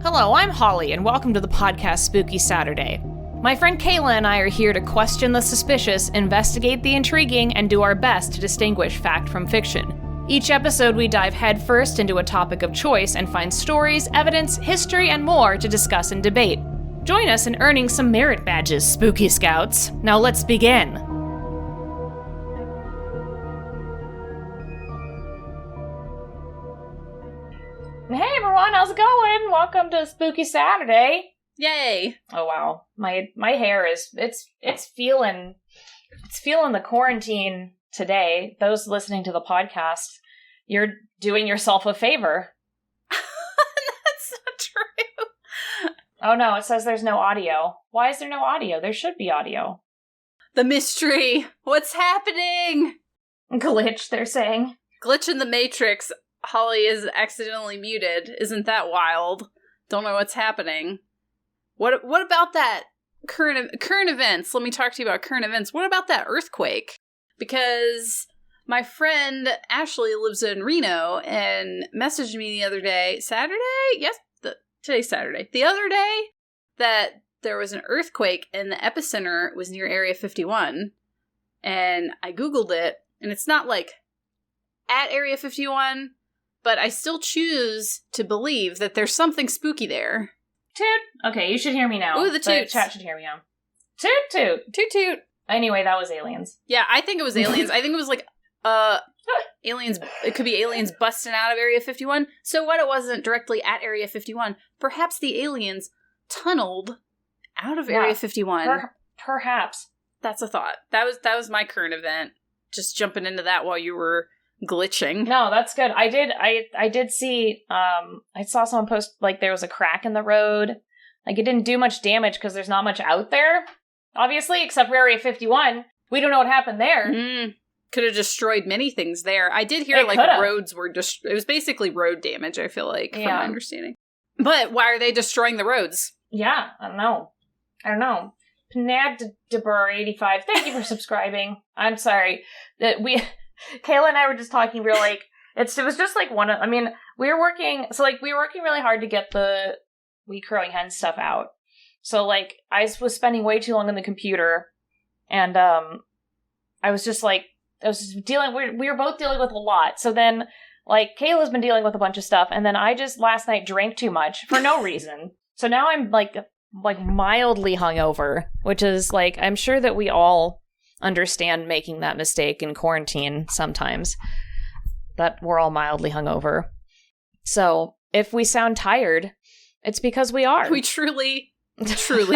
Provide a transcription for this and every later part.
Hello, I'm Holly, and welcome to the podcast Spooky Saturday. My friend Kayla and I are here to question the suspicious, investigate the intriguing, and do our best to distinguish fact from fiction. Each episode, we dive headfirst into a topic of choice and find stories, evidence, history, and more to discuss and debate. Join us in earning some merit badges, Spooky Scouts. Now let's begin. Hey everyone, how's it going? Welcome to Spooky Saturday. Yay! Oh wow, my hair is it's feeling the quarantine today. Those listening to the podcast, you're doing yourself a favor. That's not true. Oh no, it says there's no audio. Why is there no audio? There should be audio. The mystery. What's happening? Glitch, they're saying. Glitch in the Matrix. Holly is accidentally muted. Isn't that wild? Don't know what's happening. What about that current events? Let me talk to you about current events. What about that earthquake? Because my friend Ashley lives in Reno and messaged me the other day, Saturday? Yes, today's Saturday. The other day that there was an earthquake and the epicenter was near Area 51. And I Googled it, and it's not like at Area 51, but I still choose to believe that there's something spooky there. Toot! Okay, you should hear me now. Ooh, the toots. Chat should hear me now. Toot toot! Toot toot! Anyway, that was aliens. Yeah, I think it was aliens. I think it was like, aliens, it could be aliens busting out of Area 51. So what, it wasn't directly at Area 51. Perhaps the aliens tunneled out of Area 51. Perhaps. That's a thought. That was my current event. Just jumping into that while you were glitching. No, that's good. I did see, I saw someone post, like, there was a crack in the road. Like, it didn't do much damage because there's not much out there, obviously, except for Area 51. We don't know what happened there. Could have destroyed many things there. I did hear, roads were it was basically road damage, I feel like, from my understanding. But why are they destroying the roads? Yeah, I don't know. Panadabur85, thank you for subscribing. I'm sorry that Kayla and I were just talking. We were like, it was just like we were working really hard to get the wee crowing hen stuff out. So like, I was spending way too long on the computer, and I was dealing. We were both dealing with a lot. So then, like, Kayla's been dealing with a bunch of stuff, and then I just last night drank too much for no reason. So now I'm like mildly hungover, which is like, I'm sure that we all understand making that mistake in quarantine sometimes, that we're all mildly hungover. So if we sound tired, it's because we are. We truly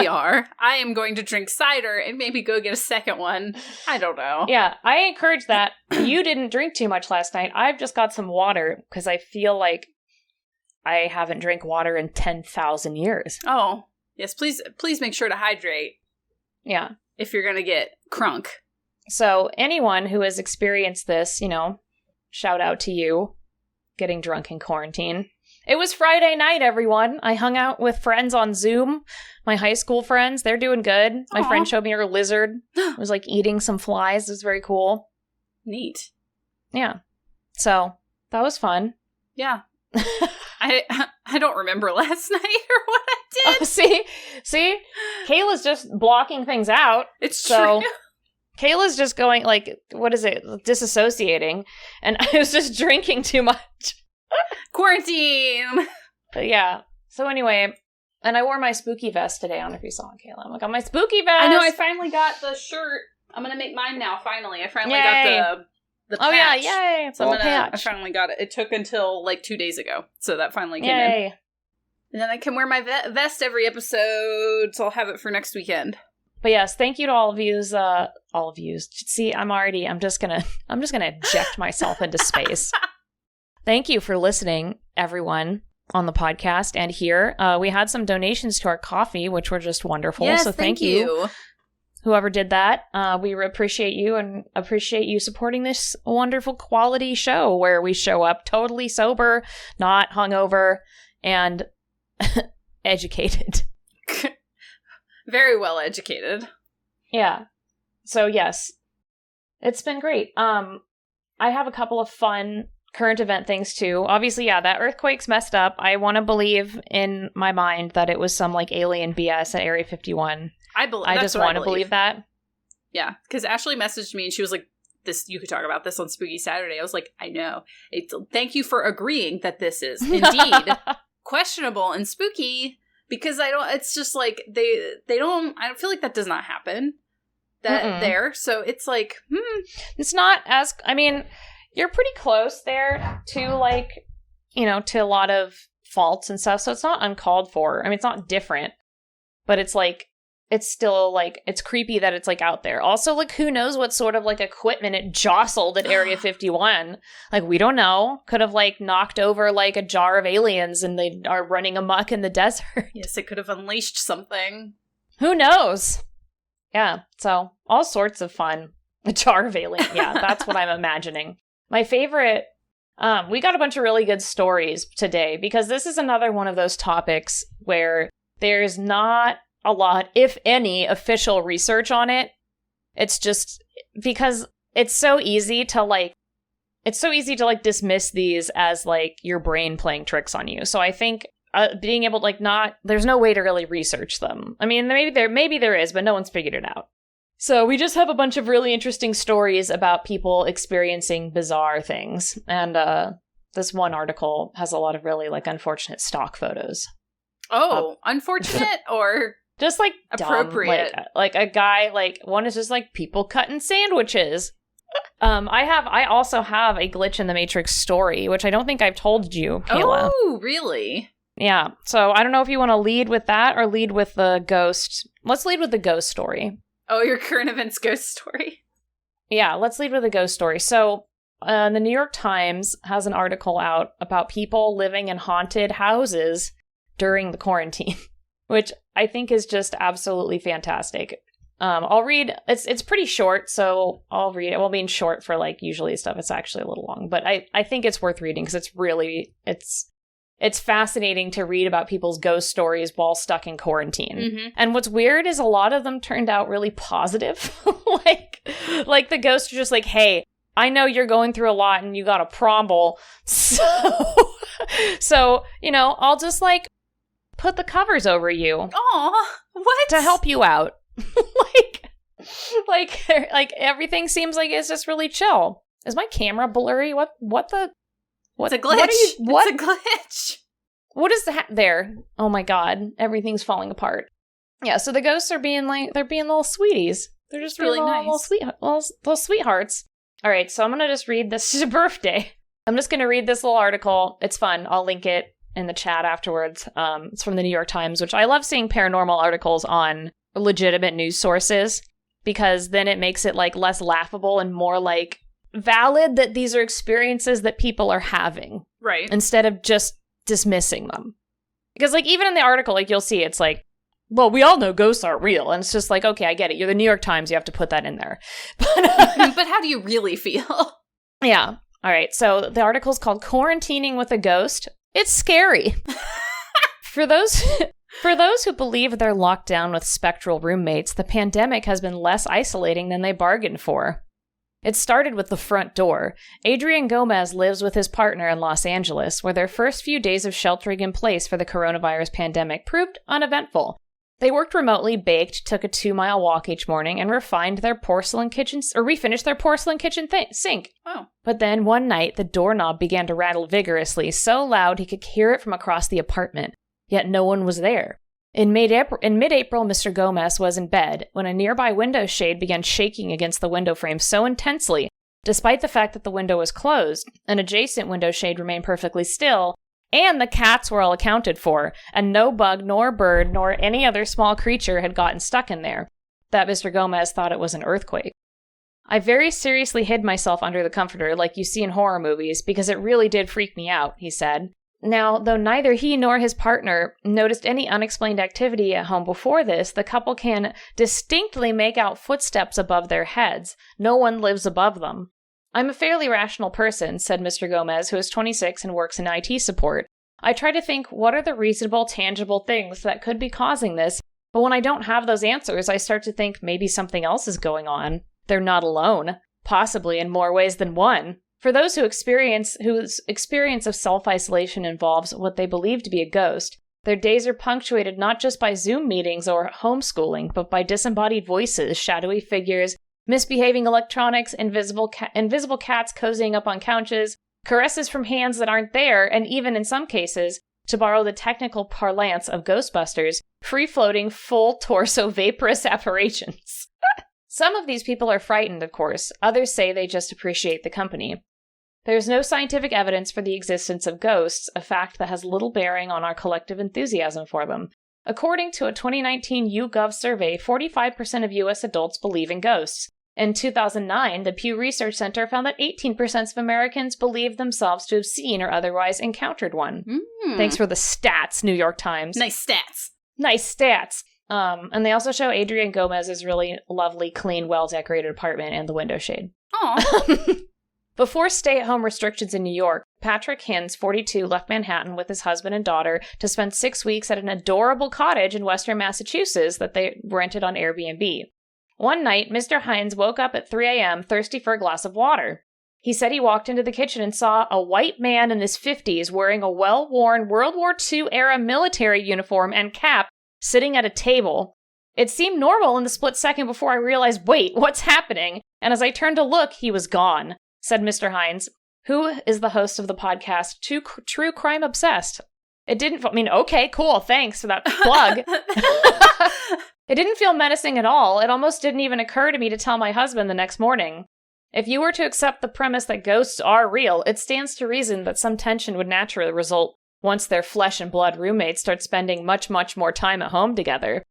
are. I am going to drink cider and maybe go get a second one. I don't know. Yeah, I encourage that. You didn't drink too much last night. I've just got some water because I feel like I haven't drank water in 10,000 years. Oh, yes, please make sure to hydrate. Yeah. If you're going to get crunk. So anyone who has experienced this, shout out to you, getting drunk in quarantine. It was Friday night, everyone. I hung out with friends on Zoom, my high school friends. They're doing good. Aww. My friend showed me her lizard. It was like eating some flies. It was very cool. Neat. Yeah. So that was fun. Yeah. I don't remember last night or what I did. Oh, see? Kayla's just blocking things out. It's true. Kayla's just going, like, what is it? Disassociating. And I was just drinking too much. Quarantine! But yeah. So anyway, and I wore my spooky vest today. I don't know if you saw it, Kayla. I'm like, on my spooky vest! I know, I finally got the shirt. I'm gonna make mine now, finally. I finally got the patch. Oh yeah, yay! It's So a patch. I finally got it. It took until like 2 days ago. So that finally came Yay. in. And then I can wear my vest every episode, so I'll have it for next weekend. But yes, thank you to all of yous. All of yous. See, I'm just gonna eject myself into space. Thank you for listening, everyone, on the podcast and here. We had some donations to our coffee, which were just wonderful. Yes, so thank you. Whoever did that, we appreciate you and appreciate you supporting this wonderful quality show where we show up totally sober, not hungover, and educated. Very well educated. Yeah. So yes, it's been great. I have a couple of fun current event things too. Obviously, yeah, that earthquake's messed up. I want to believe in my mind that it was some like alien BS at Area 51. I just want to believe that. Yeah, because Ashley messaged me and she was like, "This, you could talk about this on Spooky Saturday." I was like, "I know. Thank you for agreeing that this is indeed questionable and spooky." Because I don't. It's just like they don't. I don't feel like that does not happen. There. So it's like, It's not as. I mean, you're pretty close there to like, to a lot of faults and stuff. So it's not uncalled for. I mean, it's not different, but it's like. It's still, like, it's creepy that it's, like, out there. Also, like, who knows what sort of, like, equipment it jostled at Area 51. Like, we don't know. Could have, like, knocked over, like, a jar of aliens and they are running amok in the desert. Yes, it could have unleashed something. Who knows? Yeah, so, all sorts of fun. A jar of aliens. Yeah, that's what I'm imagining. My favorite, we got a bunch of really good stories today, because this is another one of those topics where there's not a lot, if any, official research on it. It's just because it's so easy to dismiss these as like your brain playing tricks on you. So I think being able to there's no way to really research them. I mean, maybe there is, but no one's figured it out. So we just have a bunch of really interesting stories about people experiencing bizarre things. And this one article has a lot of really like unfortunate stock photos. Oh, unfortunate or just like appropriate. Dumb, like a guy, like one is just like people cutting sandwiches. I also have a glitch in the Matrix story, which I don't think I've told you, Kayla. Oh, really? Yeah. So I don't know if you want to lead with that or lead with the ghost. Let's lead with the ghost story. Oh, your current events ghost story. Yeah, let's lead with the ghost story. So the New York Times has an article out about people living in haunted houses during the quarantine, which I think is just absolutely fantastic. I'll read, it's pretty short, so I'll read it. Well, being short for like usually stuff, it's actually a little long, but I think it's worth reading because it's fascinating to read about people's ghost stories while stuck in quarantine. Mm-hmm. And what's weird is a lot of them turned out really positive. like the ghosts are just like, hey, I know you're going through a lot and you got a problem. So I'll just like put the covers over you. Aw, what? To help you out. like everything seems like it's just really chill. Is my camera blurry? What the? It's a glitch. It's a glitch. What is that there? Oh my god, everything's falling apart. Yeah, so the ghosts are being little sweeties. They're just really nice. Little sweethearts. All right, so I'm going to just read this. It's your birthday. I'm just going to read this little article. It's fun. I'll link it in the chat afterwards. It's from the New York Times, which I love seeing paranormal articles on legitimate news sources because then it makes it like less laughable and more like valid that these are experiences that people are having. Right. Instead of just dismissing them. Because like even in the article, like you'll see it's like, well, we all know ghosts aren't real. And it's just like, okay, I get it. You're the New York Times. You have to put that in there. But how do you really feel? Yeah. All right. So the article's called Quarantining with a Ghost. It's scary. For those who believe they're locked down with spectral roommates, the pandemic has been less isolating than they bargained for. It started with the front door. Adrian Gomez lives with his partner in Los Angeles, where their first few days of sheltering in place for the coronavirus pandemic proved uneventful. They worked remotely, baked, took a 2-mile walk each morning, and refinished their porcelain kitchen sink. Oh. But then one night, the doorknob began to rattle vigorously, so loud he could hear it from across the apartment. Yet no one was there. In mid-April, Mr. Gomez was in bed when a nearby window shade began shaking against the window frame so intensely, despite the fact that the window was closed, an adjacent window shade remained perfectly still, and the cats were all accounted for, and no bug nor bird nor any other small creature had gotten stuck in there, that Mr. Gomez thought it was an earthquake. I very seriously hid myself under the comforter like you see in horror movies because it really did freak me out, he said. Now, though neither he nor his partner noticed any unexplained activity at home before this, the couple can distinctly make out footsteps above their heads. No one lives above them. I'm a fairly rational person, said Mr. Gomez, who is 26 and works in IT support. I try to think what are the reasonable, tangible things that could be causing this, but when I don't have those answers, I start to think maybe something else is going on. They're not alone, possibly in more ways than one. For those whose experience of self-isolation involves what they believe to be a ghost, their days are punctuated not just by Zoom meetings or homeschooling, but by disembodied voices, shadowy figures, misbehaving electronics, invisible cats cozying up on couches, caresses from hands that aren't there, and even in some cases, to borrow the technical parlance of Ghostbusters, free-floating, full-torso vaporous apparitions. Some of these people are frightened, of course. Others say they just appreciate the company. There is no scientific evidence for the existence of ghosts, a fact that has little bearing on our collective enthusiasm for them. According to a 2019 YouGov survey, 45% of U.S. adults believe in ghosts. In 2009, the Pew Research Center found that 18% of Americans believed themselves to have seen or otherwise encountered one. Thanks for the stats, New York Times. Nice stats. Nice stats. And they also show Adrian Gomez's really lovely, clean, well-decorated apartment and the window shade. Aww. Before stay-at-home restrictions in New York, Patrick Hinz, 42, left Manhattan with his husband and daughter to spend 6 weeks at an adorable cottage in western Massachusetts that they rented on Airbnb. One night, Mr. Hinz woke up at 3 a.m. thirsty for a glass of water. He said he walked into the kitchen and saw a white man in his 50s wearing a well-worn World War II-era military uniform and cap sitting at a table. It seemed normal in the split second before I realized, wait, what's happening? And as I turned to look, he was gone, said Mr. Hinz, who is the host of the podcast True Crime Obsessed. Okay, cool, thanks for that plug. It didn't feel menacing at all. It almost didn't even occur to me to tell my husband the next morning. If you were to accept the premise that ghosts are real, it stands to reason that some tension would naturally result once their flesh and blood roommates start spending much, much more time at home together.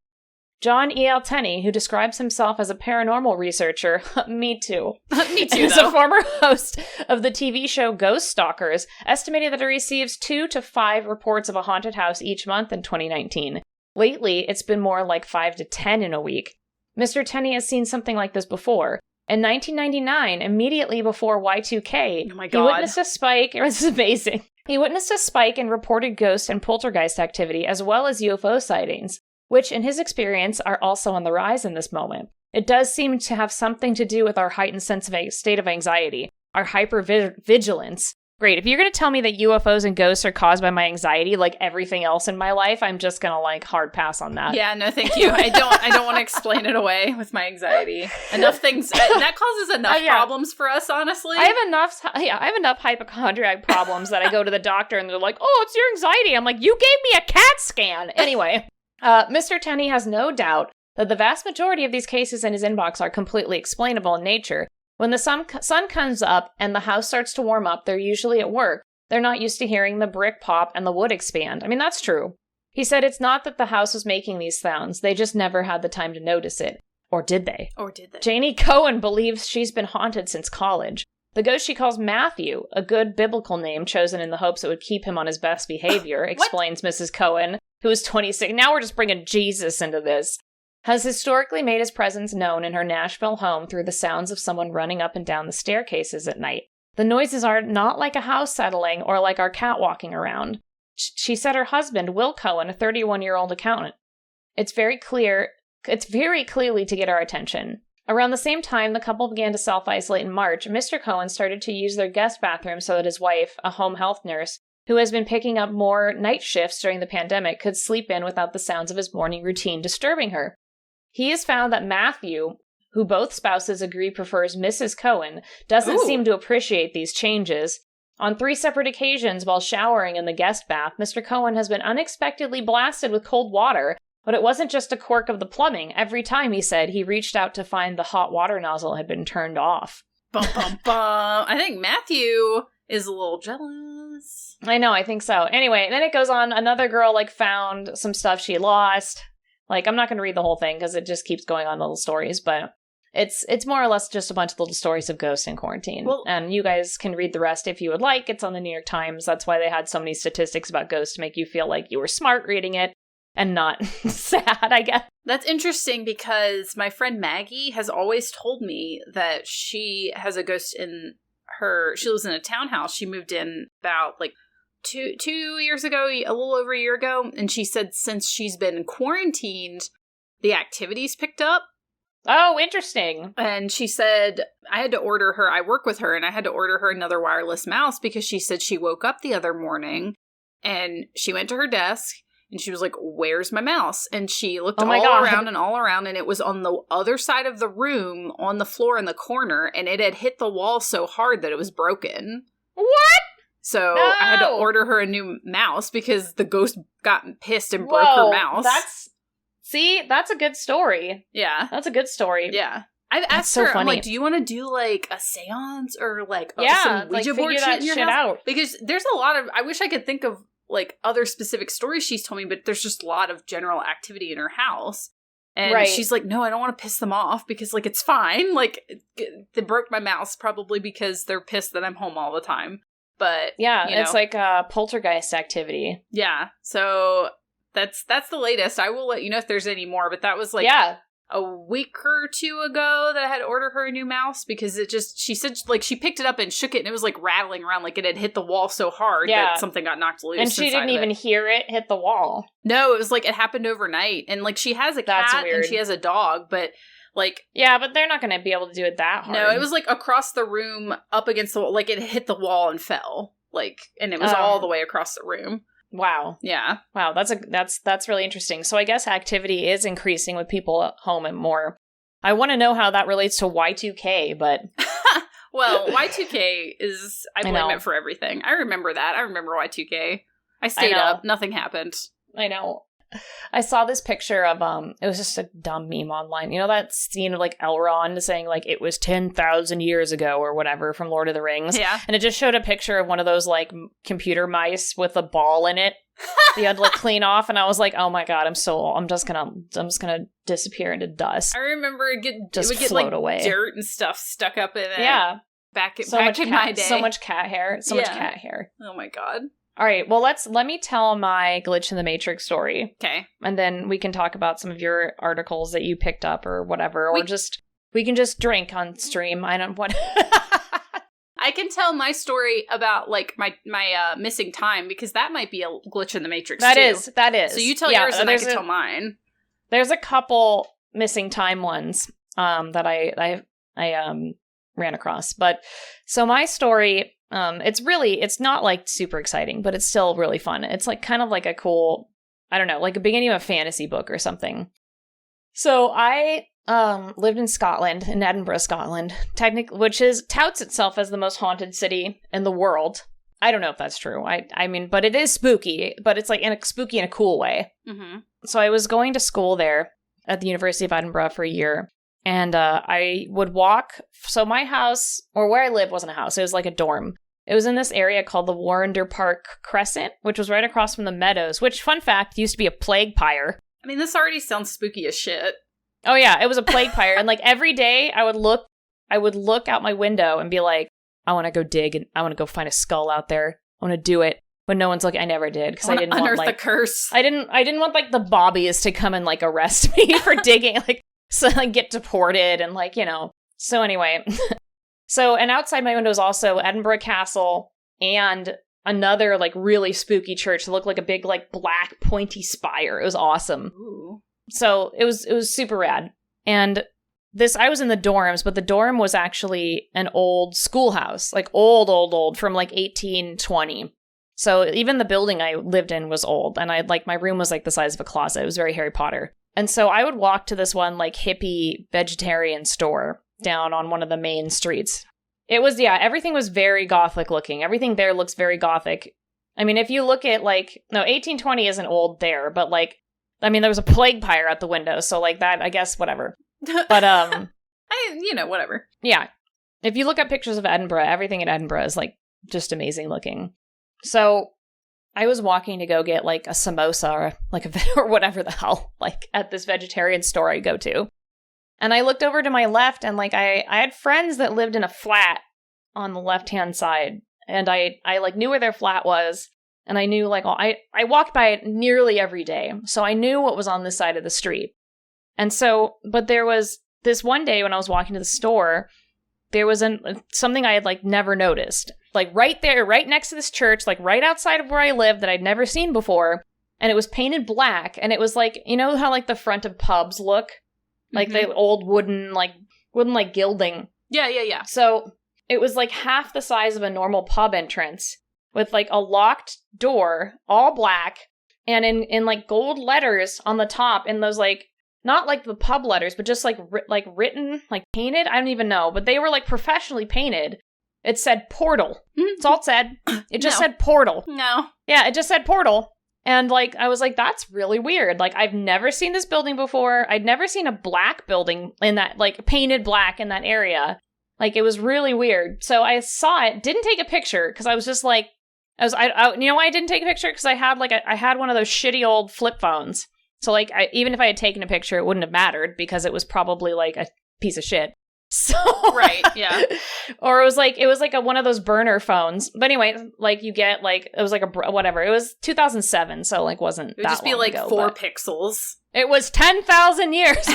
John E.L. Tenney, who describes himself as a paranormal researcher, me too, is a former host of the TV show Ghost Stalkers, estimated that he receives 2 to 5 reports of a haunted house each month in 2019. Lately, it's been more like 5 to 10 in a week. Mr. Tenney has seen something like this before. In 1999, immediately before Y2K, oh my God. He witnessed a spike. This is amazing. He witnessed a spike in reported ghost and poltergeist activity, as well as UFO sightings, which, in his experience, are also on the rise in this moment. It does seem to have something to do with our heightened state of anxiety, our hypervigilance. Great. If you're going to tell me that UFOs and ghosts are caused by my anxiety, like everything else in my life, I'm just going to hard pass on that. Yeah, no, thank you. I don't want to explain it away with my anxiety. Enough things that causes enough problems for us, honestly. I have enough hypochondriac problems that I go to the doctor and they're like, "Oh, it's your anxiety." I'm like, "You gave me a CAT scan." Anyway, Mr. Tenney has no doubt that the vast majority of these cases in his inbox are completely explainable in nature. When the sun comes up and the house starts to warm up, they're usually at work. They're not used to hearing the brick pop and the wood expand. I mean, that's true. He said it's not that the house was making these sounds. They just never had the time to notice it. Or did they? Janie Cohen believes she's been haunted since college. The ghost she calls Matthew, a good biblical name chosen in the hopes it would keep him on his best behavior, explains Mrs. Cohen, who is 26. Now we're just bringing Jesus into this. Has historically made his presence known in her Nashville home through the sounds of someone running up and down the staircases at night. The noises are not like a house settling or like our cat walking around. She said her husband, Will Cohen, a 31-year-old accountant. It's very clearly to get our attention. Around the same time the couple began to self-isolate in March, Mr. Cohen started to use their guest bathroom so that his wife, a home health nurse, who has been picking up more night shifts during the pandemic, could sleep in without the sounds of his morning routine disturbing her. He has found that Matthew, who both spouses agree prefers Mrs. Cohen, doesn't seem to appreciate these changes. On 3 separate occasions while showering in the guest bath, Mr. Cohen has been unexpectedly blasted with cold water, but it wasn't just a quirk of the plumbing. Every time, he said, he reached out to find the hot water nozzle had been turned off. Bum, bum, bum. I think Matthew is a little jealous. I know, I think so. Anyway, then it goes on. Another girl, found some stuff she lost. I'm not going to read the whole thing because it just keeps going on little stories, but it's more or less just a bunch of little stories of ghosts in quarantine. Well, and you guys can read the rest if you would like. It's on the New York Times. That's why they had so many statistics about ghosts to make you feel like you were smart reading it and not sad, I guess. That's interesting because my friend Maggie has always told me that she has a ghost in she lives in a townhouse. She moved in about two years ago, a little over a year ago, and she said since she's been quarantined, the activity's picked up. Oh, interesting. And she said, I work with her, and I had to order her another wireless mouse because she said she woke up the other morning and she went to her desk and she was like, where's my mouse? And she looked all around, and it was on the other side of the room on the floor in the corner, and it had hit the wall so hard that it was broken. What? So I had to order her a new mouse because the ghost got pissed and broke her mouse. That's a good story. Yeah. That's a good story. Yeah. I've asked her, I'm like, do you want to do, like, a seance or, like, some Ouija board shit in your house? Out. Because there's a lot of, I wish I could think of, like, other specific stories she's told me, but there's just a lot of general activity in her house. And she's like, no, I don't want to piss them off because, like, it's fine. Like, they broke my mouse probably because they're pissed that I'm home all the time. But, it's like a poltergeist activity. Yeah. So that's the latest. I will let you know if there's any more, but that was, like... a week or two ago that I had to order her a new mouse because she said, like, she picked it up and shook it and it was, like, rattling around like it had hit the wall so hard that something got knocked loose. And she didn't even hear it hit the wall. No, it was, like, it happened overnight. And, like, she has a cat and she has a dog, but, like... Yeah, but they're not going to be able to do it that hard. No, it was, like, across the room, up against the wall. Like, it hit the wall and fell. Like, and it was all the way across the room. Wow. Yeah. Wow, that's really interesting. So I guess activity is increasing with people at home and more. I want to know how that relates to Y2K, but... Well, Y2K is... I blame it for everything. I remember that. I remember Y2K. I stayed up. Nothing happened. I know. I saw this picture of, it was just a dumb meme online. You know that scene of, like, Elrond saying, like, it was 10,000 years ago or whatever from Lord of the Rings? Yeah. And it just showed a picture of one of those, like, computer mice with a ball in it. You had to, like, clean off, and I was like, oh my god, I'm just gonna disappear into dust. I remember it would get float like, away. Dirt and stuff stuck up in it. Yeah. Back in my day. So much cat hair. Much cat hair. Oh my god. All right, well, let me tell my Glitch in the Matrix story. Okay. And then we can talk about some of your articles that you picked up or whatever, or we can just drink on stream. I don't what. I can tell my story about, like, my missing time, because that might be a Glitch in the Matrix, That is. So you tell yours and I can tell mine. There's a couple missing time ones that I ran across. But, so my story... it's not, like, super exciting, but it's still really fun. It's, like, kind of like a cool, I don't know, like a beginning of a fantasy book or something. So I lived in Scotland, in Edinburgh, Scotland, which touts itself as the most haunted city in the world. I don't know if that's true. I mean, but it is spooky, but it's, like, spooky in a cool way. Mm-hmm. So I was going to school there at the University of Edinburgh for a year. And I would walk. So my house, or where I lived, wasn't a house. It was like a dorm. It was in this area called the Warrender Park Crescent, which was right across from the Meadows, which, fun fact, used to be a plague pyre. I mean, this already sounds spooky as shit. Oh, yeah. It was a plague pyre. And, like, every day I would look out my window and be like, I want to go dig and I want to go find a skull out there. I want to do it. But no one's looking. I never did because I didn't want, like, the curse. I didn't want, like, the bobbies to come and, like, arrest me for digging. Like, so, like, get deported and, like, you know. So anyway, and outside my window is also Edinburgh Castle and another, like, really spooky church that looked like a big, like, black pointy spire. It was awesome. Ooh. So it was super rad. And I was in the dorms, but the dorm was actually an old schoolhouse, like old from like 1820. So even the building I lived in was old, and my room was like the size of a closet. It was very Harry Potter. And so I would walk to this one, like, hippie vegetarian store down on one of the main streets. It was, everything was very gothic looking. Everything there looks very gothic. I mean, if you look at, like, no, 1820 isn't old there, but, like, I mean, there was a plague pyre at the window, so, like, that, I guess, whatever. But, whatever. Yeah. If you look at pictures of Edinburgh, everything in Edinburgh is, like, just amazing looking. So I was walking to go get, like, a samosa or, like, or whatever the hell, like, at this vegetarian store I go to. And I looked over to my left, and, like, I had friends that lived in a flat on the left-hand side. And I like, knew where their flat was. And I knew, like, I walked by it nearly every day. So I knew what was on this side of the street. And so, but there was this one day when I was walking to the store, there was something I had, like, never noticed. Like, right there, right next to this church, like, right outside of where I lived that I'd never seen before. And it was painted black. And it was, like, you know how, like, the front of pubs look? Like the old wooden gilding. Yeah. So it was like half the size of a normal pub entrance with like a locked door, all black, and in like gold letters on the top, in those like, not like the pub letters, but just like written, like painted. I don't even know, but they were like professionally painted. It said portal. That's all it said. It just said portal. No. Yeah, it just said portal. And like, I was like, that's really weird. Like, I've never seen this building before. I'd never seen a black building in that, like, painted black in that area. Like, it was really weird. So I saw it, didn't take a picture, because I was just like, you know why I didn't take a picture? Because I had I had one of those shitty old flip phones. So like, even if I had taken a picture, it wouldn't have mattered, because it was probably like a piece of shit. So right, yeah. Or it was like one of those burner phones. But anyway, like you get like, it was like whatever. It was 2007, so like wasn't that long ago. It would just be like ago, 4 pixels. It was 10,000 years.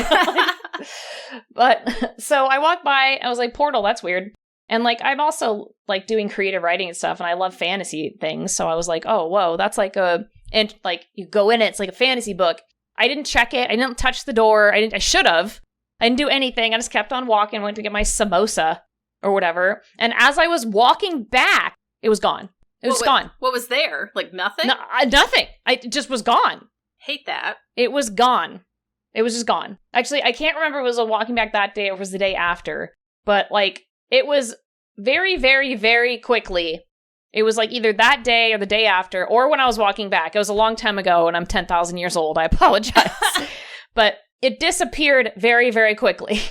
But so I walked by, I was like, portal, that's weird. And like, I'm also like doing creative writing and stuff, and I love fantasy things. So I was like, oh, whoa, that's like and like you go in it, it's like a fantasy book. I didn't check it. I didn't touch the door. I should have. I didn't do anything. I just kept on walking, went to get my samosa or whatever. And as I was walking back, it was gone. It was gone. What was there? Like nothing? No, nothing. It just was gone. Hate that. It was gone. It was just gone. Actually, I can't remember if it was a walking back that day or if it was the day after. But like, it was very, very, very quickly. It was like either that day or the day after, or when I was walking back. It was a long time ago, and I'm 10,000 years old. I apologize. But it disappeared very, very quickly.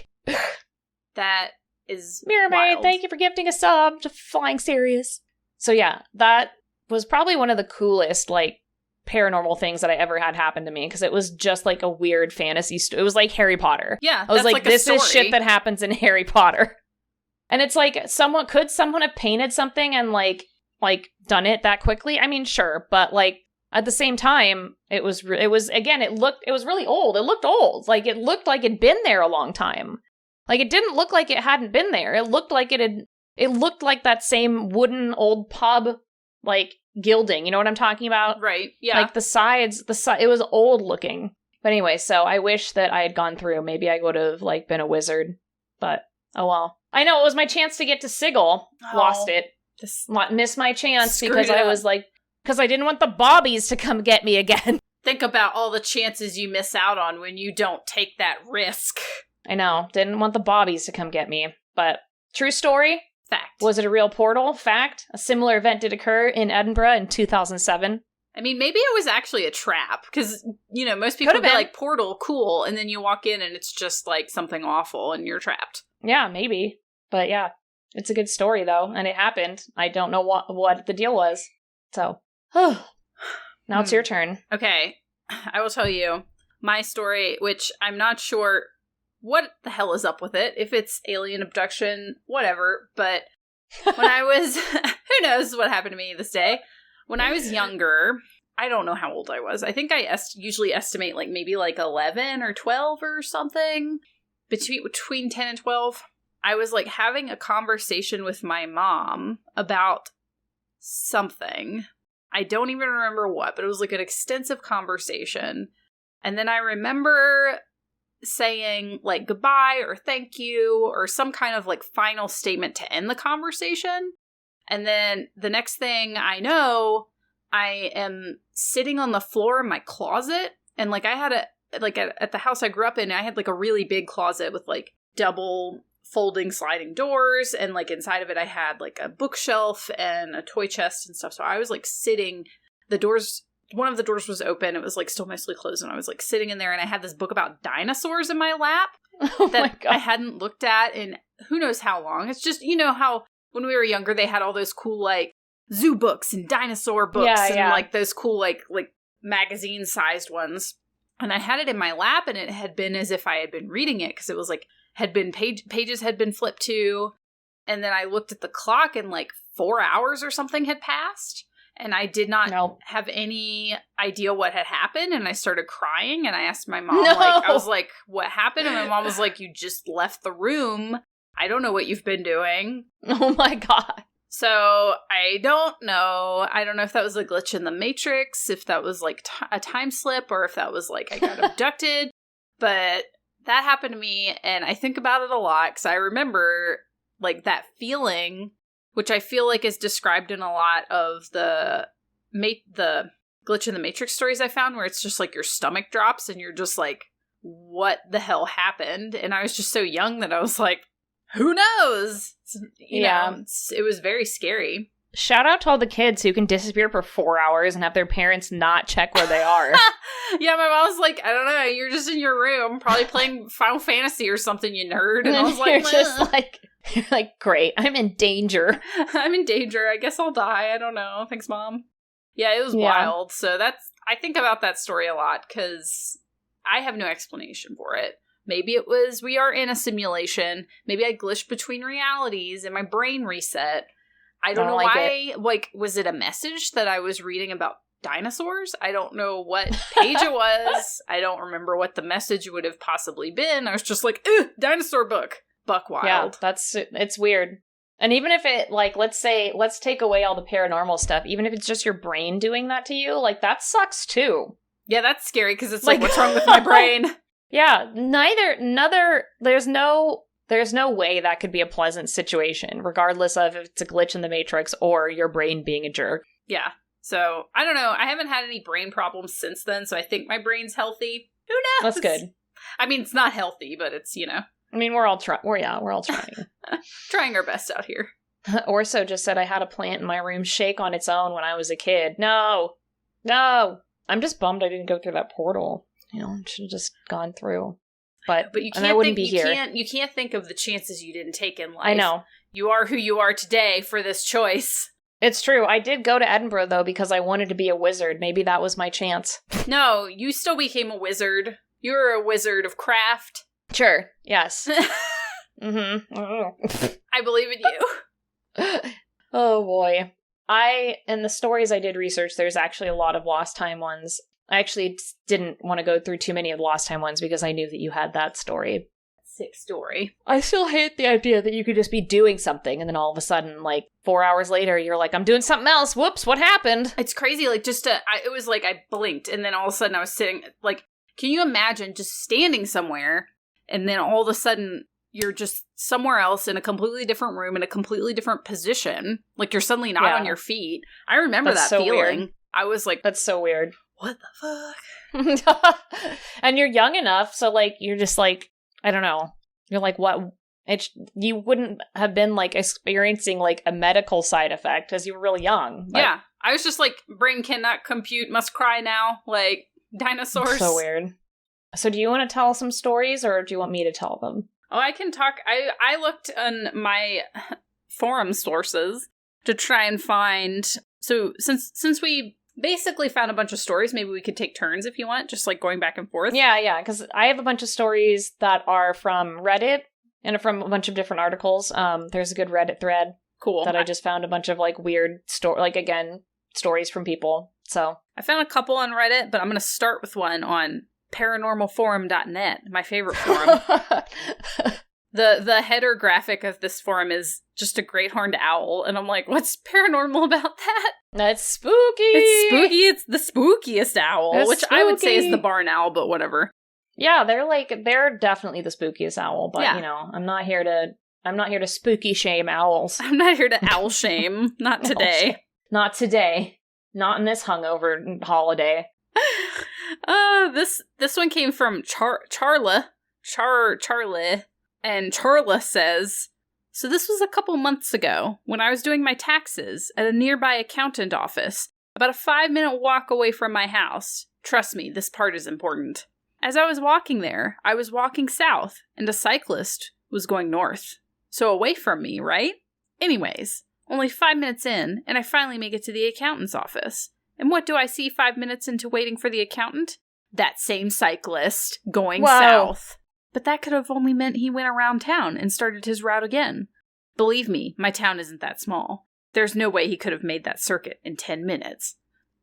That is Mirror Maid, thank you for gifting a sub to Flying Serious. So yeah, that was probably one of the coolest, like, paranormal things that I ever had happen to me, because it was just like a weird fantasy it was like Harry Potter. Yeah, I was like this is shit that happens in Harry Potter. And it's like, someone have painted something and like done it that quickly? I mean, sure, but like, at the same time, it was really old. It looked old. Like, it looked like it'd been there a long time. Like, it didn't look like it hadn't been there. It looked like it looked like that same wooden old pub, like, gilding. You know what I'm talking about? Right, yeah. Like, the sides, it was old looking. But anyway, so I wish that I had gone through. Maybe I would have, like, been a wizard. But, oh well. I know, it was my chance to get to Sigil. Lost it. Missed my chance because I was like, because I didn't want the bobbies to come get me again. Think about all the chances you miss out on when you don't take that risk. I know. Didn't want the bobbies to come get me. But true story. Fact. Was it a real portal? Fact. A similar event did occur in Edinburgh in 2007. I mean, maybe it was actually a trap. Because, you know, most people would be like, portal, cool. And then you walk in and it's just like something awful and you're trapped. Yeah, maybe. But yeah, it's a good story though. And it happened. I don't know what the deal was. So... Now it's your turn. Okay. I will tell you my story, which I'm not sure what the hell is up with it. If it's alien abduction, whatever. But when I was, who knows what happened to me this day. When I was younger, I don't know how old I was. I think I usually estimate like maybe like 11 or 12 or something. Between 10 and 12. I was like having a conversation with my mom about something. I don't even remember what, but it was like an extensive conversation. And then I remember saying like goodbye or thank you or some kind of like final statement to end the conversation. And then the next thing I know, I am sitting on the floor in my closet. And like I had at the house I grew up in, I had like a really big closet with like double folding sliding doors, and like inside of it I had like a bookshelf and a toy chest and stuff. So I was like sitting, one of the doors was open, it was like still mostly closed, and I was like sitting in there, and I had this book about dinosaurs in my lap that I hadn't looked at in who knows how long. It's just, you know how when we were younger they had all those cool like zoo books and dinosaur books and like those cool like magazine sized ones. And I had it in my lap, and it had been as if I had been reading it, because it was like pages had been flipped to. And then I looked at the clock, and like 4 hours or something had passed, and I did not have any idea what had happened. And I started crying, and I asked my mom, I was like, what happened? And my mom was like, you just left the room. I don't know what you've been doing. Oh my God. So I don't know. I don't know if that was a glitch in the Matrix, if that was like a time slip, or if that was like I got abducted. But that happened to me, and I think about it a lot, because I remember, like, that feeling, which I feel like is described in a lot of the Glitch in the Matrix stories I found, where it's just, like, your stomach drops, and you're just like, what the hell happened? And I was just so young that I was like, who knows? You know, it was very scary. Shout out to all the kids who can disappear for 4 hours and have their parents not check where they are. Yeah, my mom was like, I don't know, you're just in your room, probably playing Final Fantasy or something, you nerd. And I was like, you're like, great, I'm in danger. I'm in danger. I guess I'll die. I don't know. Thanks, Mom. Yeah, it was wild. So I think about that story a lot, because I have no explanation for it. Maybe it was we are in a simulation. Maybe I glitched between realities and my brain reset. I don't know why. Like, was it a message that I was reading about dinosaurs? I don't know what page it was. I don't remember what the message would have possibly been. I was just like, dinosaur book. Buck wild. Yeah, it's weird. And even if it, like, let's take away all the paranormal stuff, even if it's just your brain doing that to you, like, that sucks too. Yeah, that's scary, because it's like, what's wrong with my brain? Yeah, there's no way that could be a pleasant situation, regardless of if it's a glitch in the Matrix or your brain being a jerk. Yeah. So, I don't know. I haven't had any brain problems since then, so I think my brain's healthy. Who knows? That's good. I mean, it's not healthy, but it's, you know. I mean, we're all trying. Trying our best out here. Orso just said I had a plant in my room shake on its own when I was a kid. No. I'm just bummed I didn't go through that portal. You know, I should have just gone through. But you can't I wouldn't be here. You can't think of the chances you didn't take in life. I know. You are who you are today for this choice. It's true. I did go to Edinburgh, though, because I wanted to be a wizard. Maybe that was my chance. No, you still became a wizard. You're a wizard of craft. Sure. Yes. Mm-hmm. I believe in you. Oh, boy. In the stories I did research, there's actually a lot of Lost Time ones. I actually didn't want to go through too many of the Lost Time ones because I knew that you had that story. Sick story. I still hate the idea that you could just be doing something and then all of a sudden, like, 4 hours later, you're like, I'm doing something else. Whoops, what happened? It's crazy. Like, it was like I blinked and then all of a sudden I was sitting, like, can you imagine just standing somewhere and then all of a sudden you're just somewhere else in a completely different room in a completely different position? Like, you're suddenly not on your feet. I remember that feeling. Weird. I was like, that's so weird. What the fuck? And you're young enough, so, like, you're just like, I don't know. You're like, what? You wouldn't have been, like, experiencing, like, a medical side effect because you were really young. But... Yeah. I was just like, brain cannot compute, must cry now. Like, dinosaurs. So weird. So do you want to tell some stories, or do you want me to tell them? Oh, I can talk. I looked on my forum sources to try and find... So, since we basically found a bunch of stories, maybe we could take turns if you want, just like going back and forth. Yeah, because I have a bunch of stories that are from Reddit and from a bunch of different articles. There's a good Reddit thread. Cool. That I just found a bunch of, like, weird stories from people. So I found a couple on Reddit, but I'm going to start with one on paranormalforum.net, my favorite forum. The header graphic of this forum is just a great horned owl, and I'm like, what's paranormal about that? That's spooky! It's spooky, it's the spookiest owl, it's which spooky. I would say is the barn owl, but whatever. Yeah, they're definitely the spookiest owl, but you know, I'm not here to spooky shame owls. I'm not here to owl shame. Not today. Not today. Not in this hungover holiday. This one came from Charla. And Charla says, so this was a couple months ago when I was doing my taxes at a nearby accountant office, about a 5-minute walk away from my house. Trust me, this part is important. As I was walking there, I was walking south, and a cyclist was going north. So away from me, right? Anyways, only 5 minutes in, and I finally make it to the accountant's office. And what do I see 5 minutes into waiting for the accountant? That same cyclist going south. But that could have only meant he went around town and started his route again. Believe me, my town isn't that small. There's no way he could have made that circuit in 10 minutes.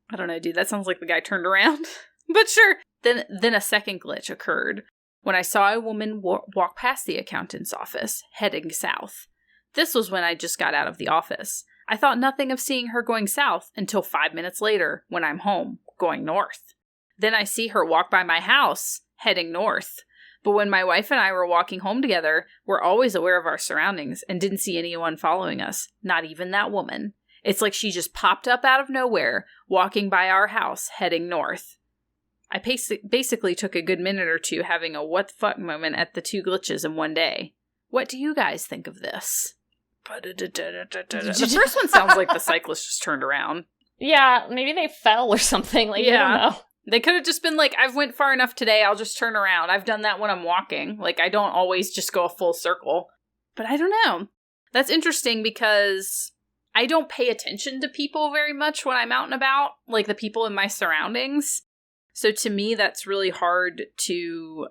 I don't know, dude, that sounds like the guy turned around. But sure. Then a second glitch occurred when I saw a woman walk past the accountant's office, heading south. This was when I just got out of the office. I thought nothing of seeing her going south until 5 minutes later when I'm home, going north. Then I see her walk by my house, heading north. But when my wife and I were walking home together, we're always aware of our surroundings and didn't see anyone following us. Not even that woman. It's like she just popped up out of nowhere, walking by our house, heading north. I basically took a good minute or two having a what the fuck moment at the 2 glitches in one day. What do you guys think of this? The first one sounds like the cyclist just turned around. Yeah, maybe they fell or something. Like, yeah. I don't know. They could have just been like, I've went far enough today, I'll just turn around. I've done that when I'm walking. Like, I don't always just go a full circle. But I don't know. That's interesting because I don't pay attention to people very much when I'm out and about, like the people in my surroundings. So to me, that's really hard to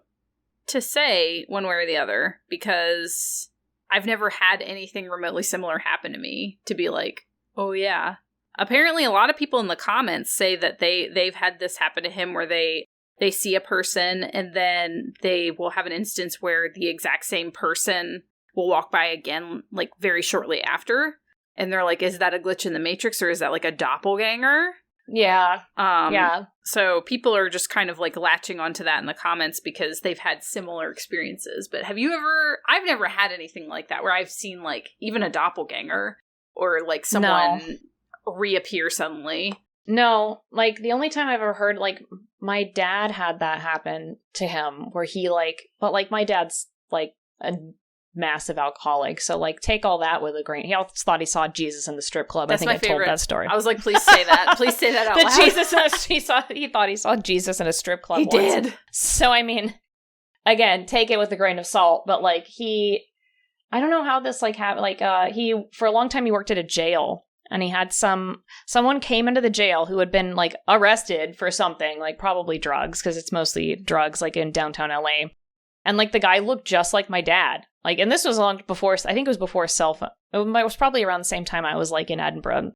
say one way or the other, because I've never had anything remotely similar happen to me to be like, oh yeah. Apparently, a lot of people in the comments say that they've had this happen to him where they see a person and then they will have an instance where the exact same person will walk by again, like very shortly after. And they're like, is that a glitch in the Matrix or is that like a doppelganger? Yeah. Yeah. So people are just kind of like latching onto that in the comments because they've had similar experiences. But I've never had anything like that where I've seen like even a doppelganger or like someone reappear suddenly. No, like the only time I've ever heard, like my dad had that happen to him where he but like my dad's like a massive alcoholic, so like take all that with a grain. He also thought he saw Jesus in the strip club. That's I think I told that story. I was like, please say that. Please say that out loud. He thought he saw Jesus in a strip club. He once. Did. So I mean, again, take it with a grain of salt. But like I don't know how this like happened. Like he for a long time he worked at a jail. And he had someone came into the jail who had been like arrested for something, like probably drugs, because it's mostly drugs, like in downtown LA. And like the guy looked just like my dad. Like, and this was long before, I think it was before cell phone. It was probably around the same time I was like in Edinburgh,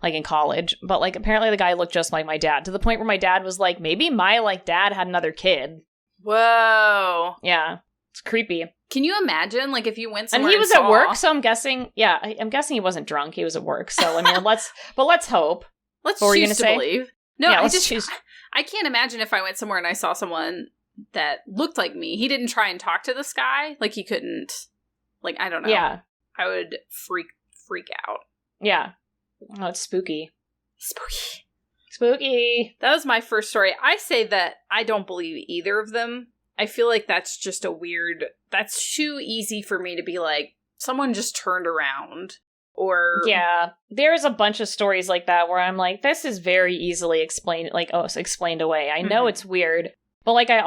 like in college. But like apparently the guy looked just like my dad, to the point where my dad was like, maybe my like dad had another kid. Whoa. Yeah. It's creepy. Can you imagine, like, if you went somewhere and he was at work, so I'm guessing, I'm guessing he wasn't drunk. He was at work. So, I mean, let's hope. Let's choose to believe. No, yeah, I can't imagine if I went somewhere and I saw someone that looked like me. He didn't try and talk to this guy. Like, he couldn't, like, I don't know. Yeah. I would freak out. Yeah. Oh, it's spooky. Spooky. That was my first story. I say that I don't believe either of them. I feel like that's just that's too easy for me to be like, someone just turned around, or... Yeah, there's a bunch of stories like that where I'm like, this is very easily explained away. I know it's weird, but like I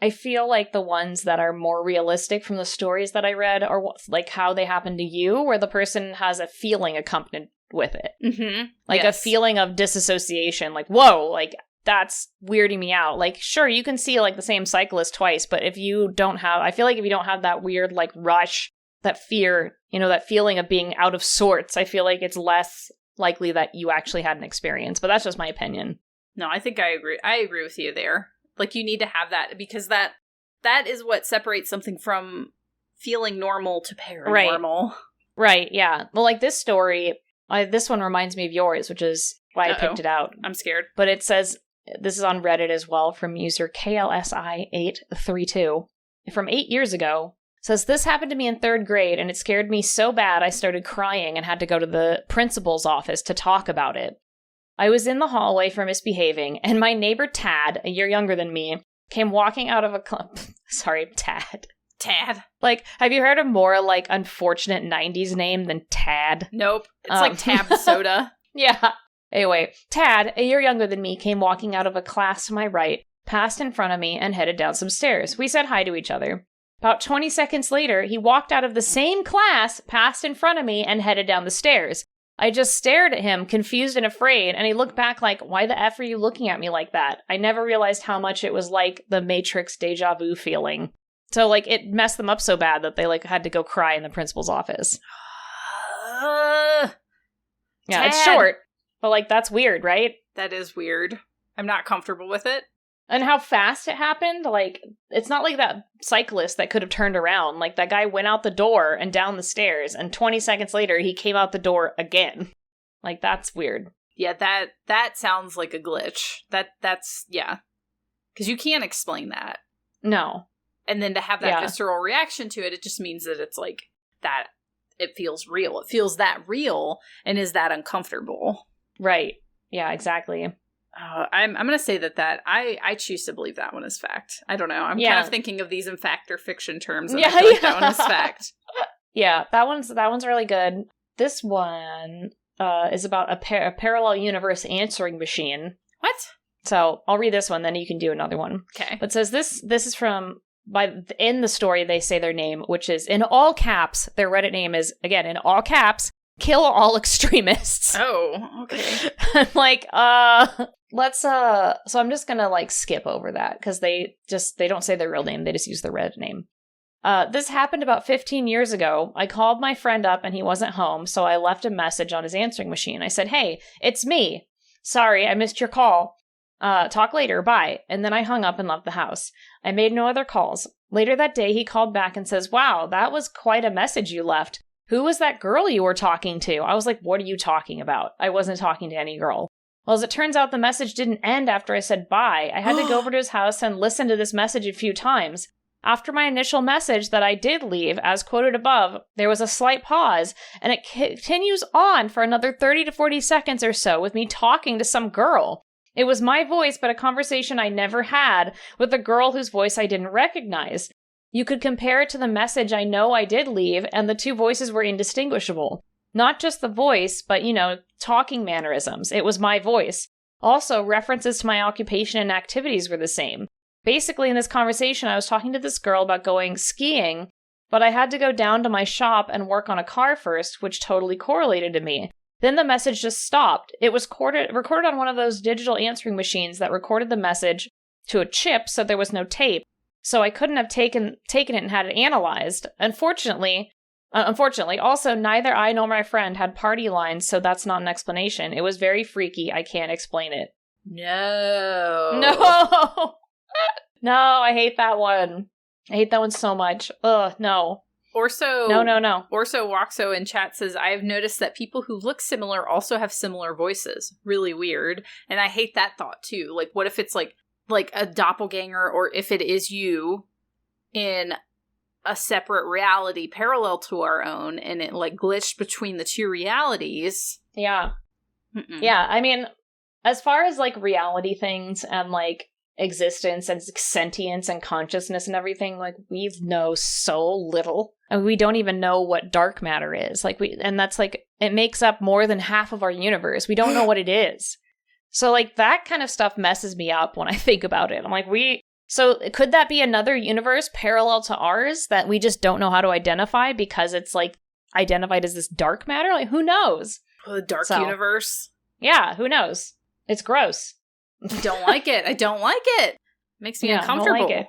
feel like the ones that are more realistic from the stories that I read are like how they happen to you, where the person has a feeling accompanied with it. Mm-hmm. Like a feeling of disassociation, like, whoa, like... That's weirding me out. Like, sure, you can see, like, the same cyclist twice, but if you don't have... I feel like if you don't have that weird, like, rush, that fear, that feeling of being out of sorts, I feel like it's less likely that you actually had an experience. But that's just my opinion. No, I think I agree. I agree with you there. Like, you need to have that, because that is what separates something from feeling normal to paranormal. Right, yeah. Well, like, this story, this one reminds me of yours, which is why I picked it out. I'm scared. But it says... This is on Reddit as well from user KLSI832 from 8 years ago. Says, this happened to me in 3rd grade and it scared me so bad I started crying and had to go to the principal's office to talk about it. I was in the hallway for misbehaving and my neighbor Tad, a year younger than me, came walking out of a Tad. Like, have you heard a more like unfortunate 90s name than Tad? Nope. It's like Tab Soda. Yeah. Anyway, Tad, a year younger than me, came walking out of a class to my right, passed in front of me, and headed down some stairs. We said hi to each other. About 20 seconds later, he walked out of the same class, passed in front of me, and headed down the stairs. I just stared at him, confused and afraid, and he looked back like, why the F are you looking at me like that? I never realized how much it was like the Matrix deja vu feeling. So, like, it messed them up so bad that they, like, had to go cry in the principal's office. Yeah, Tad. It's short. But, like, that's weird, right? That is weird. I'm not comfortable with it. And how fast it happened, like, it's not like that cyclist that could have turned around. Like, that guy went out the door and down the stairs, and 20 seconds later, he came out the door again. Like, that's weird. Yeah, that sounds like a glitch. That's, yeah. Because you can't explain that. No. And then to have that visceral reaction to it, it just means that it's like that it feels real. It feels that real and is that uncomfortable. Right. Yeah, exactly. I'm going to say that I choose to believe that one is fact. I don't know. I'm kind of thinking of these in fact or fiction terms. And I feel like that one is fact. Yeah, that one's really good. This one is about a parallel universe answering machine. What? So I'll read this one, then you can do another one. Okay. But it says this is from, in the story, they say their name, which is in all caps. Their Reddit name is, again, in all caps, kill all extremists. Oh, okay. I'm like, let's, so I'm just gonna, like, skip over that, because they don't say their real name, they just use their Reddit name. This happened about 15 years ago. I called my friend up and he wasn't home, so I left a message on his answering machine. I said, "Hey, it's me. Sorry, I missed your call. Talk later, bye." And then I hung up and left the house. I made no other calls. Later that day, he called back and says, "Wow, that was quite a message you left. Who was that girl you were talking to?" I was like, "What are you talking about? I wasn't talking to any girl." Well, as it turns out, the message didn't end after I said bye. I had to go over to his house and listen to this message a few times. After my initial message that I did leave, as quoted above, there was a slight pause, and it continues on for another 30 to 40 seconds or so with me talking to some girl. It was my voice, but a conversation I never had with a girl whose voice I didn't recognize. You could compare it to the message I know I did leave, and the two voices were indistinguishable. Not just the voice, but, talking mannerisms. It was my voice. Also, references to my occupation and activities were the same. Basically, in this conversation, I was talking to this girl about going skiing, but I had to go down to my shop and work on a car first, which totally correlated to me. Then the message just stopped. It was recorded on one of those digital answering machines that recorded the message to a chip, so there was no tape. So I couldn't have taken it and had it analyzed. Unfortunately, also, neither I nor my friend had party lines, so that's not an explanation. It was very freaky. I can't explain it. No. No, I hate that one. I hate that one so much. Ugh, no. Orso. No. Orso Waxo in chat says, I have noticed that people who look similar also have similar voices. Really weird. And I hate that thought too. Like, what if it's like a doppelganger, or if it is you in a separate reality parallel to our own, and it like glitched between the two realities. Yeah. Mm-mm. Yeah, I mean, as far as like reality things and like existence and sentience and consciousness and everything, like we know so little, and we don't even know what dark matter is. And that's like, it makes up more than half of our universe. We don't know what it is. So like that kind of stuff messes me up when I think about it. I'm like, so could that be another universe parallel to ours that we just don't know how to identify because it's like identified as this dark matter? Like, who knows? The dark universe. Yeah, who knows? It's gross. I don't like it. Makes me uncomfortable.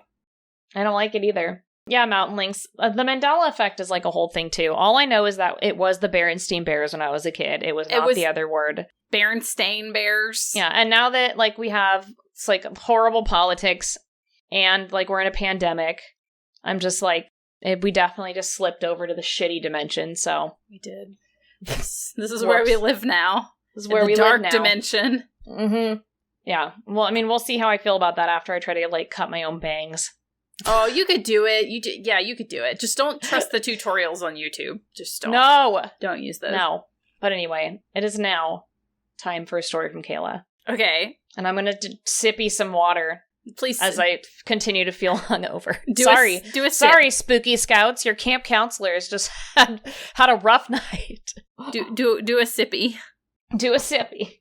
I don't like it either. Yeah, Mountain Links. The Mandela effect is like a whole thing too. All I know is that it was the Berenstein Bears when I was a kid. It was not the other word. Berenstain Bears. Yeah, and now that like we have it's like horrible politics and like we're in a pandemic, I'm just like, we definitely just slipped over to the shitty dimension. So we did. This is where we live now. This is where we live live now. Dark dimension. Mm-hmm. Yeah. Well, I mean, we'll see how I feel about that after I try to, like, cut my own bangs. Oh, you could do it. You could do it. Just don't trust the tutorials on YouTube. Just don't. No! Don't use those. No. But anyway, it is now time for a story from Kayla. Okay. And I'm going to sippy some water. Please. As I continue to feel hungover. Sorry, spooky scouts. Your camp counselors just had a rough night. Do a sippy. Do a sippy.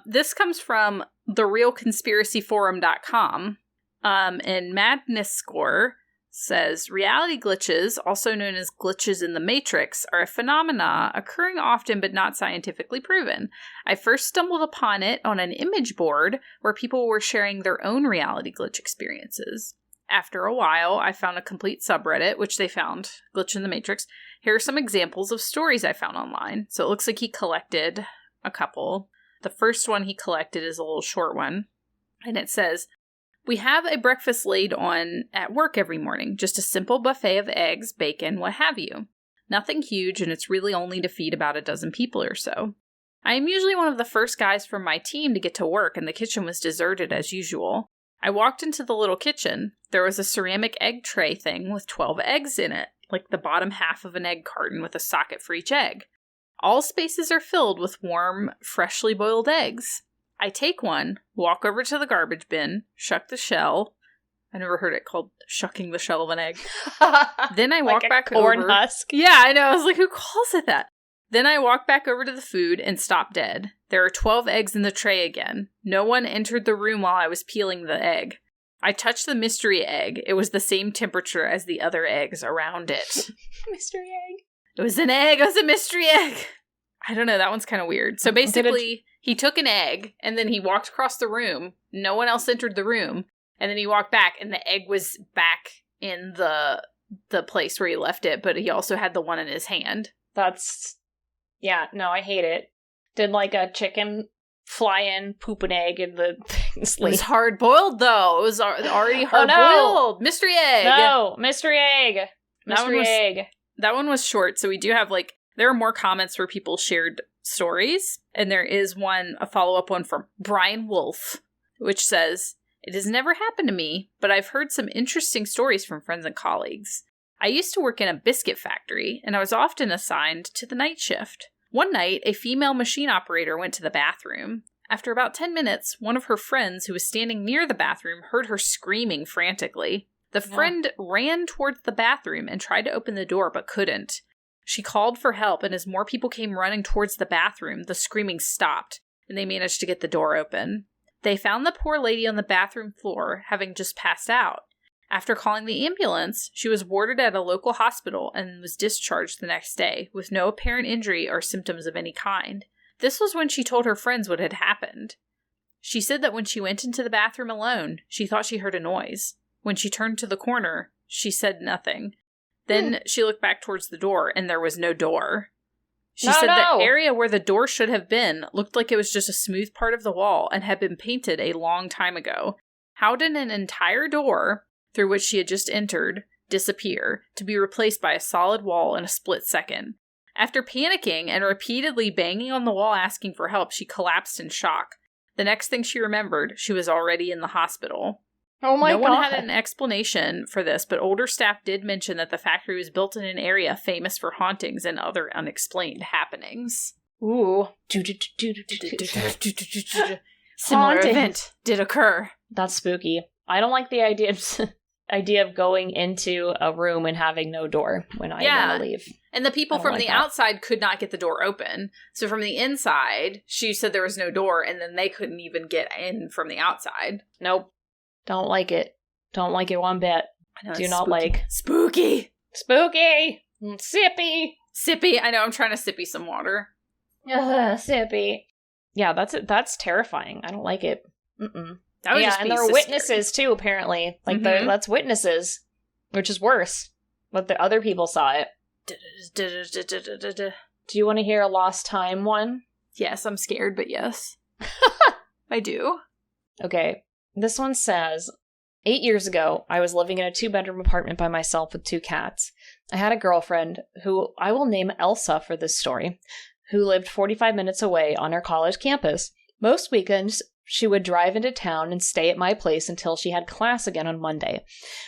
This comes from therealconspiracyforum.com. And Madness Score says, reality glitches, also known as glitches in the Matrix, are a phenomena occurring often but not scientifically proven. I first stumbled upon it on an image board where people were sharing their own reality glitch experiences. After a while, I found a complete subreddit, which they found Glitch in the Matrix. Here are some examples of stories I found online. So it looks like he collected a couple. The first one he collected is a little short one. And it says, we have a breakfast laid on at work every morning. Just a simple buffet of eggs, bacon, what have you. Nothing huge, and it's really only to feed about a dozen people or so. I am usually one of the first guys from my team to get to work, and the kitchen was deserted as usual. I walked into the little kitchen. There was a ceramic egg tray thing with 12 eggs in it, like the bottom half of an egg carton with a socket for each egg. All spaces are filled with warm, freshly boiled eggs. I take one, walk over to the garbage bin, shuck the shell. I never heard it called shucking the shell of an egg. Then I walk like back a corn over. husk. Yeah, I know. I was like, who calls it that? Then I walk back over to the food and stop dead. There are 12 eggs in the tray again. No one entered the room while I was peeling the egg. I touched the mystery egg. It was the same temperature as the other eggs around it. Mystery egg. It was an egg. It was a mystery egg. I don't know. That one's kind of weird. So basically, he took an egg and then he walked across the room. No one else entered the room. And then he walked back and the egg was back in the place where he left it. But he also had the one in his hand. That's... Yeah, no, I hate it. Did like a chicken fly in, poop an egg in the things? It was hard boiled though. It was already hard boiled. Mystery egg. No, mystery egg. Mystery egg. That one was short, so we do have there are more comments where people shared stories, and there is a follow-up one from Brian Wolf, which says, "It has never happened to me, but I've heard some interesting stories from friends and colleagues. I used to work in a biscuit factory, and I was often assigned to the night shift. One night, a female machine operator went to the bathroom. After about 10 minutes, one of her friends who was standing near the bathroom heard her screaming frantically. The friend ran towards the bathroom and tried to open the door, but couldn't. She called for help, and as more people came running towards the bathroom, the screaming stopped, and they managed to get the door open. They found the poor lady on the bathroom floor, having just passed out. After calling the ambulance, she was warded at a local hospital and was discharged the next day, with no apparent injury or symptoms of any kind. This was when she told her friends what had happened. She said that when she went into the bathroom alone, she thought she heard a noise. When she turned to the corner, she said nothing. Then she looked back towards the door, and there was no door. She said the area where the door should have been looked like it was just a smooth part of the wall and had been painted a long time ago. How did an entire door, through which she had just entered, disappear, to be replaced by a solid wall in a split second? After panicking and repeatedly banging on the wall asking for help, she collapsed in shock. The next thing she remembered, she was already in the hospital. Oh my God. No one had an explanation for this, but older staff did mention that the factory was built in an area famous for hauntings and other unexplained happenings. Ooh. Similar event did occur. That's spooky. I don't like the idea of going into a room and having no door when I want to leave. And the people from the outside could not get the door open. So from the inside, she said there was no door, and then they couldn't even get in from the outside. Nope. Don't like it. Don't like it one bit. I know, do not like. Spooky! Spooky! Sippy! Sippy! I know, I'm trying to sippy some water. Sippy. Yeah, that's terrifying. I don't like it. Mm-mm. That would just be and there were witnesses too, apparently. Like, that's witnesses, which is worse. But the other people saw it. Do you want to hear a lost time one? Yes, I'm scared, but yes. I do. Okay. This one says, 8 years ago, I was living in a 2-bedroom apartment by myself with 2 cats. I had a girlfriend, who I will name Elsa for this story, who lived 45 minutes away on our college campus. Most weekends, she would drive into town and stay at my place until she had class again on Monday.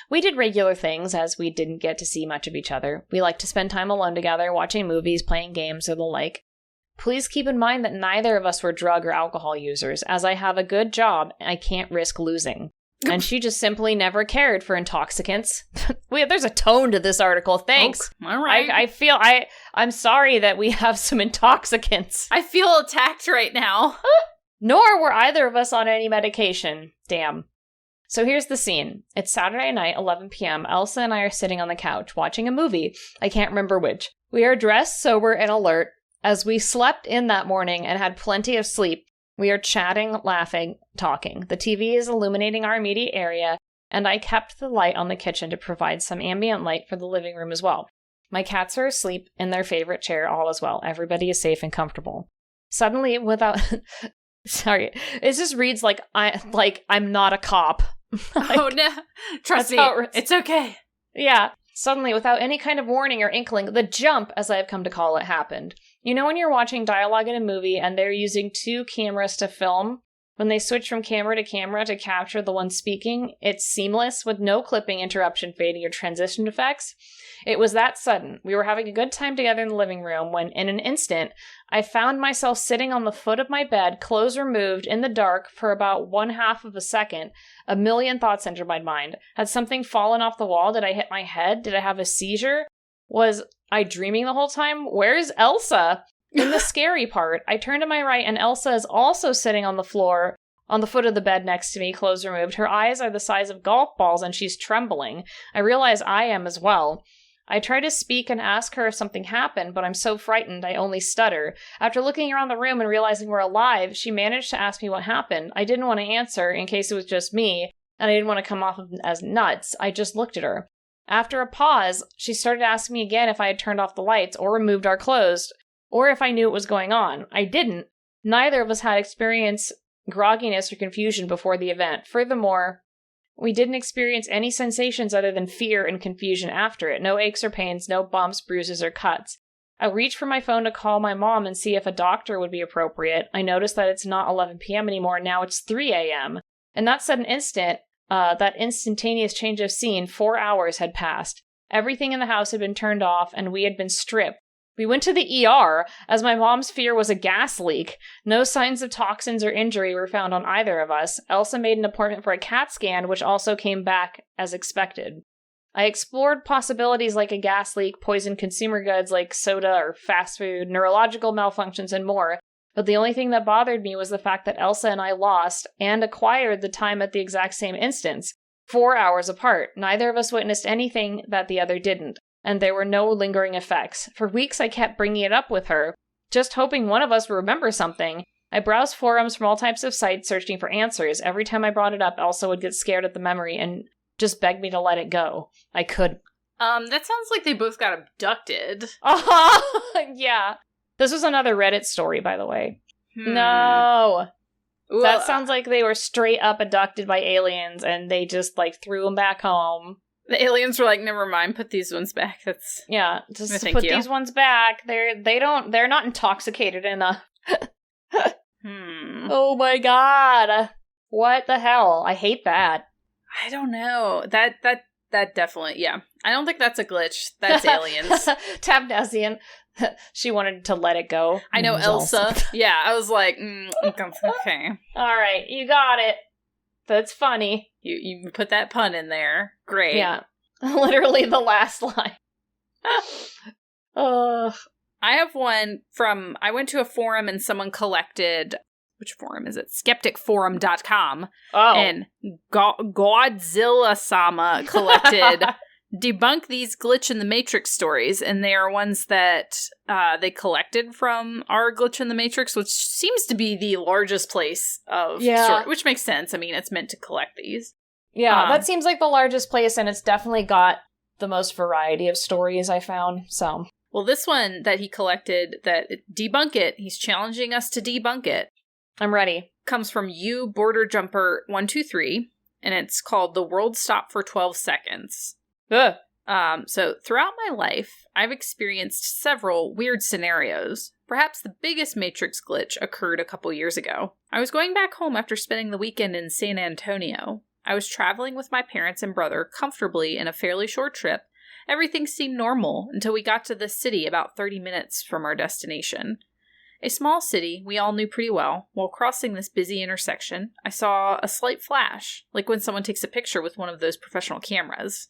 We did regular things, as we didn't get to see much of each other. We liked to spend time alone together, watching movies, playing games, or the like. Please keep in mind that neither of us were drug or alcohol users. As I have a good job, I can't risk losing. And she just simply never cared for intoxicants. There's a tone to this article. Thanks. Oh, all right. I feel I'm sorry that we have some intoxicants. I feel attacked right now. Nor were either of us on any medication. Damn. So here's the scene. It's Saturday night, 11 p.m. Elsa and I are sitting on the couch watching a movie. I can't remember which. We are dressed, sober, and alert. As we slept in that morning and had plenty of sleep, we are chatting, laughing, talking. The TV is illuminating our immediate area, and I kept the light on the kitchen to provide some ambient light for the living room as well. My cats are asleep in their favorite chair, all as well. Everybody is safe and comfortable. Suddenly, without... Sorry, it just reads like I'm not a cop. Oh, no. Trust me, it's okay. Yeah. Suddenly, without any kind of warning or inkling, the jump, as I have come to call it, happened. You know when you're watching dialogue in a movie and they're using 2 cameras to film? When they switch from camera to capture the one speaking, it's seamless with no clipping, interruption, fading, or transition effects. It was that sudden. We were having a good time together in the living room when, in an instant, I found myself sitting on the foot of my bed, clothes removed, in the dark for about 1/2 of a second. A million thoughts entered my mind. Had something fallen off the wall? Did I hit my head? Did I have a seizure? Was I dreaming the whole time? Where's Elsa? In the scary part, I turn to my right and Elsa is also sitting on the floor, on the foot of the bed next to me, clothes removed. Her eyes are the size of golf balls and she's trembling. I realize I am as well. I try to speak and ask her if something happened, but I'm so frightened I only stutter. After looking around the room and realizing we're alive, she managed to ask me what happened. I didn't want to answer in case it was just me, and I didn't want to come off as nuts. I just looked at her. After a pause, she started asking me again if I had turned off the lights or removed our clothes, or if I knew what was going on. I didn't. Neither of us had experienced grogginess or confusion before the event. Furthermore, we didn't experience any sensations other than fear and confusion after it. No aches or pains, no bumps, bruises, or cuts. I reached for my phone to call my mom and see if a doctor would be appropriate. I noticed that it's not 11 p.m. anymore, now it's 3 a.m. In that sudden instant, that instantaneous change of scene, 4 hours had passed. Everything in the house had been turned off, and we had been stripped. We went to the ER, as my mom's fear was a gas leak. No signs of toxins or injury were found on either of us. Elsa made an appointment for a CAT scan, which also came back as expected. I explored possibilities like a gas leak, poisoned consumer goods like soda or fast food, neurological malfunctions, and more, but the only thing that bothered me was the fact that Elsa and I lost and acquired the time at the exact same instance, 4 hours apart. Neither of us witnessed anything that the other didn't, and there were no lingering effects. For weeks I kept bringing it up with her, just hoping one of us would remember something. I browsed forums from all types of sites searching for answers. Every time I brought it up, Elsa would get scared at the memory and just beg me to let it go. I couldn't. That sounds like they both got abducted. Yeah. This was another Reddit story, by the way. No. Well, that sounds like they were straight up abducted by aliens and they just, threw them back home. The aliens were like, never mind, put these ones back. That's just put these ones back. They're not intoxicated enough. Oh my god. What the hell? I hate that. I don't know. That definitely, yeah. I don't think that's a glitch. That's aliens. Tabnesian. She wanted to let it go. I know, Elsa. Yeah, I was like, okay. Alright, you got it. That's funny. You put that pun in there. Great. Yeah. Literally the last line. I have one from, I went to a forum and someone collected, which forum is it? Skepticforum.com. Oh. And Godzilla-sama collected debunk these glitch in the Matrix stories, and they are ones that they collected from our Glitch in the Matrix, which seems to be the largest place of story, which makes sense. I mean, it's meant to collect these. Yeah, that seems like the largest place, and it's definitely got the most variety of stories I found, so. Well, this one that he collected, that debunk it, he's challenging us to debunk it. I'm ready. Comes from you, Border Jumper 123, and it's called The World Stopped for 12 Seconds. Ugh. So throughout my life, I've experienced several weird scenarios. Perhaps the biggest Matrix glitch occurred a couple years ago. I was going back home after spending the weekend in San Antonio. I was traveling with my parents and brother comfortably in a fairly short trip. Everything seemed normal until we got to the city about 30 minutes from our destination. A small city we all knew pretty well. While crossing this busy intersection, I saw a slight flash, like when someone takes a picture with one of those professional cameras.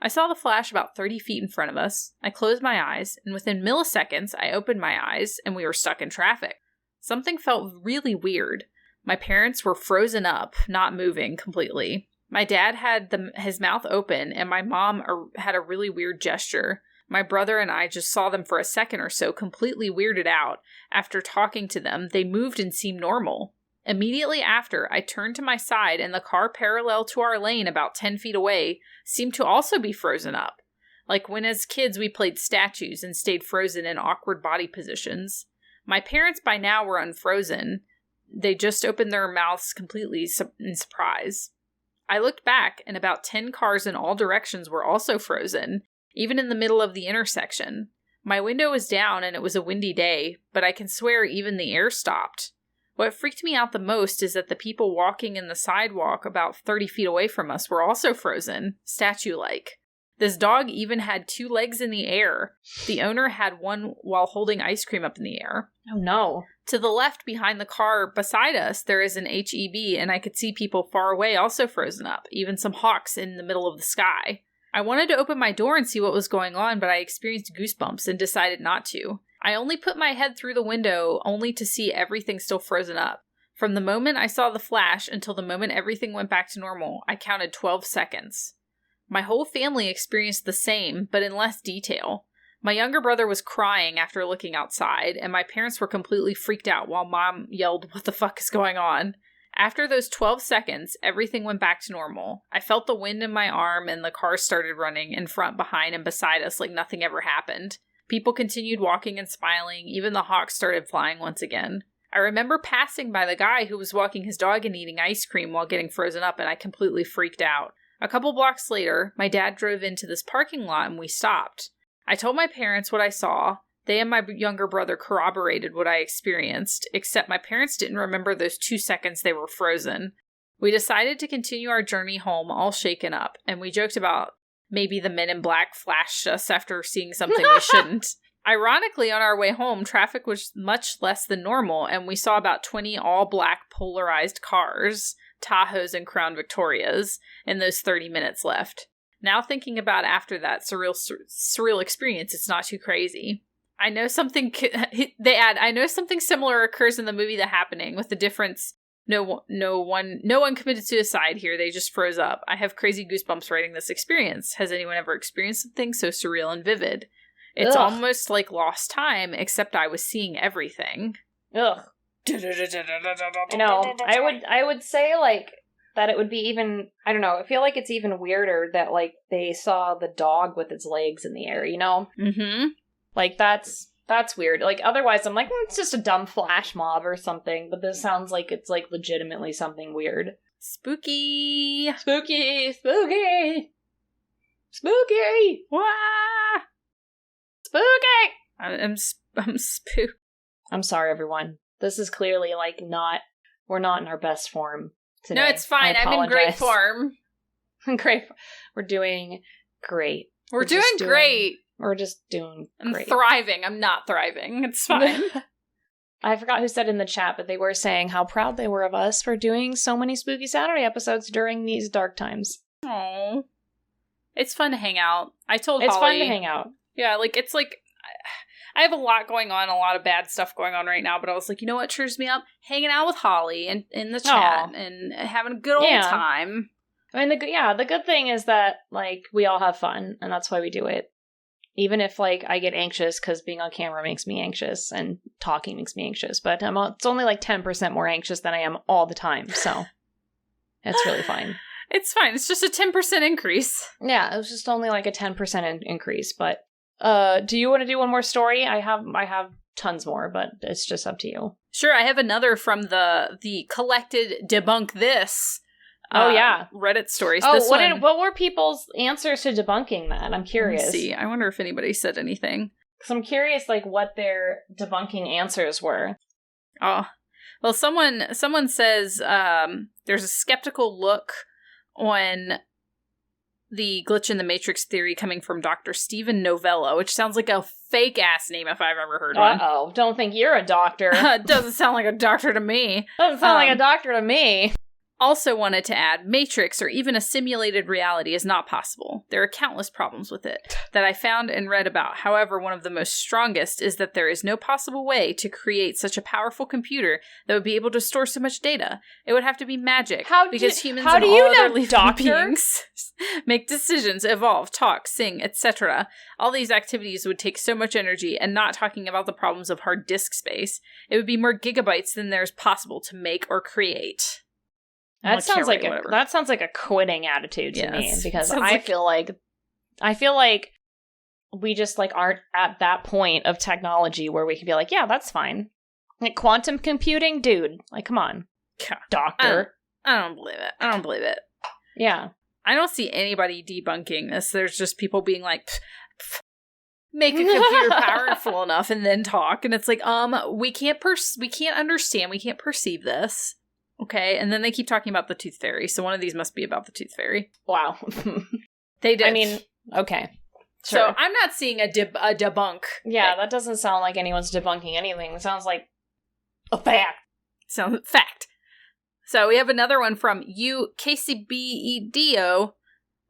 I saw the flash about 30 feet in front of us. I closed my eyes, and within milliseconds, I opened my eyes, and we were stuck in traffic. Something felt really weird. My parents were frozen up, not moving completely. My dad had his mouth open, and my mom had a really weird gesture. My brother and I just saw them for a second or so, completely weirded out. After talking to them, they moved and seemed normal. Immediately after, I turned to my side, and the car parallel to our lane about 10 feet away seemed to also be frozen up. Like when as kids we played statues and stayed frozen in awkward body positions. My parents by now were unfrozen. They just opened their mouths completely in surprise. I looked back, and about 10 cars in all directions were also frozen, even in the middle of the intersection. My window was down, and it was a windy day, but I can swear even the air stopped. What freaked me out the most is that the people walking in the sidewalk about 30 feet away from us were also frozen, statue-like. This dog even had 2 legs in the air. The owner had one while holding ice cream up in the air. Oh, no. To the left, behind the car beside us, there is an HEB, and I could see people far away also frozen up, even some hawks in the middle of the sky. I wanted to open my door and see what was going on, but I experienced goosebumps and decided not to. I only put my head through the window only to see everything still frozen up. From the moment I saw the flash until the moment everything went back to normal, I counted 12 seconds. My whole family experienced the same, but in less detail. My younger brother was crying after looking outside, and my parents were completely freaked out while Mom yelled, "What the fuck is going on?" After those 12 seconds, everything went back to normal. I felt the wind in my arm, and the cars started running in front, behind, and beside us like nothing ever happened. People continued walking and smiling. Even the hawks started flying once again. I remember passing by the guy who was walking his dog and eating ice cream while getting frozen up, and I completely freaked out. A couple blocks later, my dad drove into this parking lot and we stopped. I told my parents what I saw. They and my younger brother corroborated what I experienced, except my parents didn't remember those 2 seconds they were frozen. We decided to continue our journey home all shaken up, and we joked about maybe the men in black flashed us after seeing something we shouldn't. Ironically, on our way home, traffic was much less than normal, and we saw about 20 all-black polarized cars, Tahoes and Crown Victorias, in those 30 minutes left. Now thinking about after that surreal experience, it's not too crazy. I know something, they add, I know something similar occurs in the movie The Happening, with the difference, no one committed suicide here, they just froze up. I have crazy goosebumps writing this experience. Has anyone ever experienced something so surreal and vivid? It's almost like lost time, except I was seeing everything. Ugh. I know. I would say, like, that it would be even, I don't know, I feel like it's even weirder that, like, they saw the dog with its legs in the air, you know? Mm-hmm. Like, that's weird. Like, otherwise I'm like, it's just a dumb flash mob or something, but this sounds like it's, like, legitimatately something weird. Spooky! Spooky! Spooky! Spooky! Wah! Spooky! I'm spooked. I'm sorry, everyone. This is clearly, like, we're not in our best form today. No, it's fine. I'm in great form. Great. We're doing great. We're doing great. We're just doing great. I'm thriving. I'm not thriving. It's fine. I forgot who said in the chat, but they were saying how proud they were of us for doing so many Spooky Saturday episodes during these dark times. Oh, it's fun to hang out. I told Holly. It's fun to hang out. Yeah, like, it's like, I have a lot going on, a lot of bad stuff going on right now, but I was like, you know what cheers me up? Hanging out with Holly and in the chat and having a good old time. I mean, the good thing is that, like, we all have fun, and that's why we do it. Even if, like, I get anxious because being on camera makes me anxious and talking makes me anxious, but it's only like 10% more anxious than I am all the time, so it's really fine. It's fine. It's just a 10% increase. Yeah, it was just only like a 10% increase, but do you want to do one more story? I have tons more, but it's just up to you. Sure, I have another from the collected Debunk This. Reddit stories. Oh, what were people's answers to debunking that? I'm curious. Let's see, I wonder if anybody said anything. Because I'm curious, like, what their debunking answers were. Oh, well, someone says there's a skeptical look on the glitch in the Matrix theory coming from Dr. Stephen Novella, which sounds like a fake-ass name if I've ever heard one. Uh-oh, don't think you're a doctor. It doesn't sound like a doctor to me. Doesn't sound like a doctor to me. Also wanted to add, Matrix or even a simulated reality is not possible. There are countless problems with it that I found and read about. However, one of the most strongest is that there is no possible way to create such a powerful computer that would be able to store so much data. It would have to be magic. Humans and all other living beings make decisions, evolve, talk, sing, etc. All these activities would take so much energy, and not talking about the problems of hard disk space, it would be more gigabytes than there's possible to make or create. That sounds like a quitting attitude to me, because I feel like we just, like, aren't at that point of technology where we can be like, yeah, that's fine. Like, quantum computing, dude, like, come on, doctor. I don't believe it. Yeah. I don't see anybody debunking this. There's just people being like, make a computer powerful enough and then talk. And it's like, we can't understand, we can't perceive this. Okay, and then they keep talking about the Tooth Fairy, so one of these must be about the Tooth Fairy. Wow. They did. I mean, okay. Sure. So I'm not seeing a debunk. Yeah, that doesn't sound like anyone's debunking anything. It sounds like a fact. Sounds fact. So we have another one from UKCBEDO,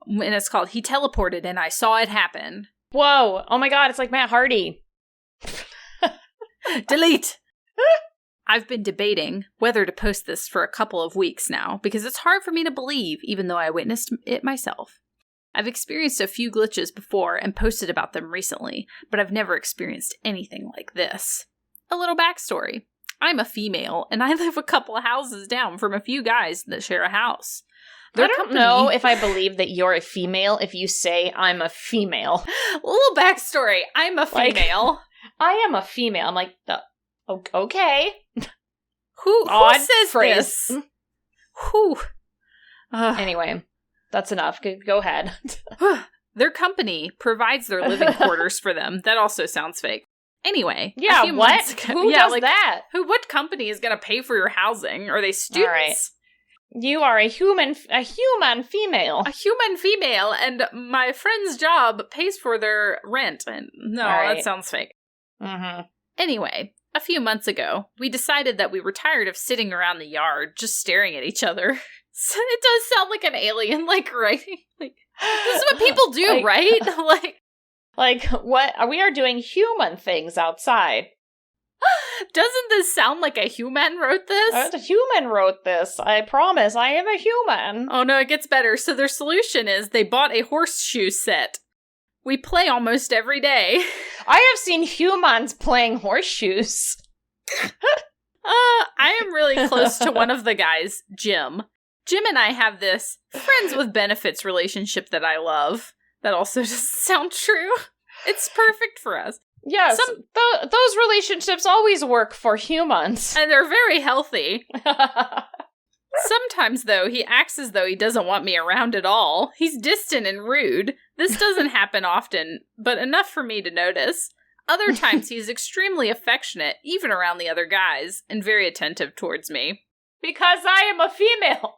and it's called He Teleported and I Saw It Happen. Whoa. Oh my god, it's like Matt Hardy. Delete! I've been debating whether to post this for a couple of weeks now, because it's hard for me to believe, even though I witnessed it myself. I've experienced a few glitches before and posted about them recently, but I've never experienced anything like this. A little backstory. I'm a female, and I live a couple of houses down from a few guys that share a house. I don't know if I believe that you're a female if you say I'm a female. A little backstory. I'm a female. Like, I am a female. I'm like, okay. Who says phrase. This? Who? Anyway, that's enough. Go ahead. Their company provides their living quarters for them. That also sounds fake. Anyway. Yeah, what? Who does that? What company is going to pay for your housing? Are they students? All right. You are a human female. A human female, and my friend's job pays for their rent. And no, right. That sounds fake. Mm-hmm. Anyway, a few months ago, we decided that we were tired of sitting around the yard just staring at each other. So it does sound like an alien, right? Like, this is what people do, right? Like, what? We are doing human things outside. Doesn't this sound like a human wrote this? A human wrote this. I promise, I am a human. Oh no, it gets better. So their solution is they bought a horseshoe set. We play almost every day. I have seen humans playing horseshoes. I am really close to one of the guys, Jim. Jim and I have this friends with benefits relationship that I love. That also doesn't sound true. It's perfect for us. Yes, those relationships always work for humans. And they're very healthy. Sometimes, though, he acts as though he doesn't want me around at all. He's distant and rude. This doesn't happen often, but enough for me to notice. Other times, he's extremely affectionate, even around the other guys, and very attentive towards me. Because I am a female.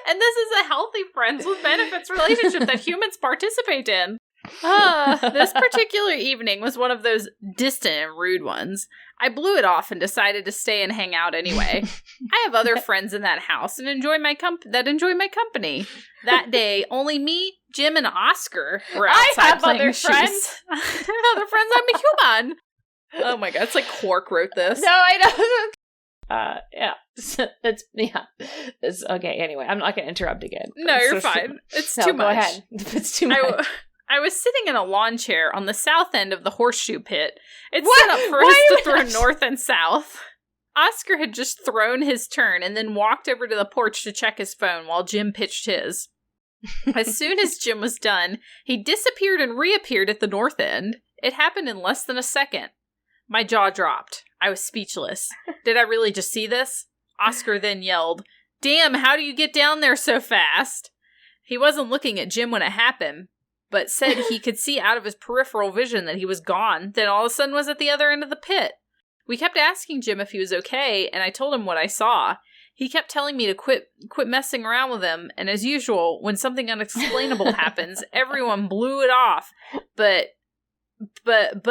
And this is a healthy friends with benefits relationship that humans participate in. This particular evening was one of those distant and rude ones. I blew it off and decided to stay and hang out anyway. I have other friends in that house and enjoy my company. That day, only me, Jim, and Oscar were outside playing other friends. I have other friends. I'm a human. Oh my god, it's like Quark wrote this. No, I don't. Yeah. It's okay. Anyway, I'm not going to interrupt again. No, you're fine. It's too much. Go ahead. It's too much. I was sitting in a lawn chair on the south end of the horseshoe pit. It's set up for us to throw north and south. Oscar had just thrown his turn and then walked over to the porch to check his phone while Jim pitched his. As soon as Jim was done, he disappeared and reappeared at the north end. It happened in less than a second. My jaw dropped. I was speechless. Did I really just see this? Oscar then yelled, "Damn, how do you get down there so fast?" He wasn't looking at Jim when it happened, but said he could see out of his peripheral vision that he was gone, then all of a sudden was at the other end of the pit. We kept asking Jim if he was okay, and I told him what I saw. He kept telling me to quit messing around with him, and as usual, when something unexplainable happens, everyone blew it off. But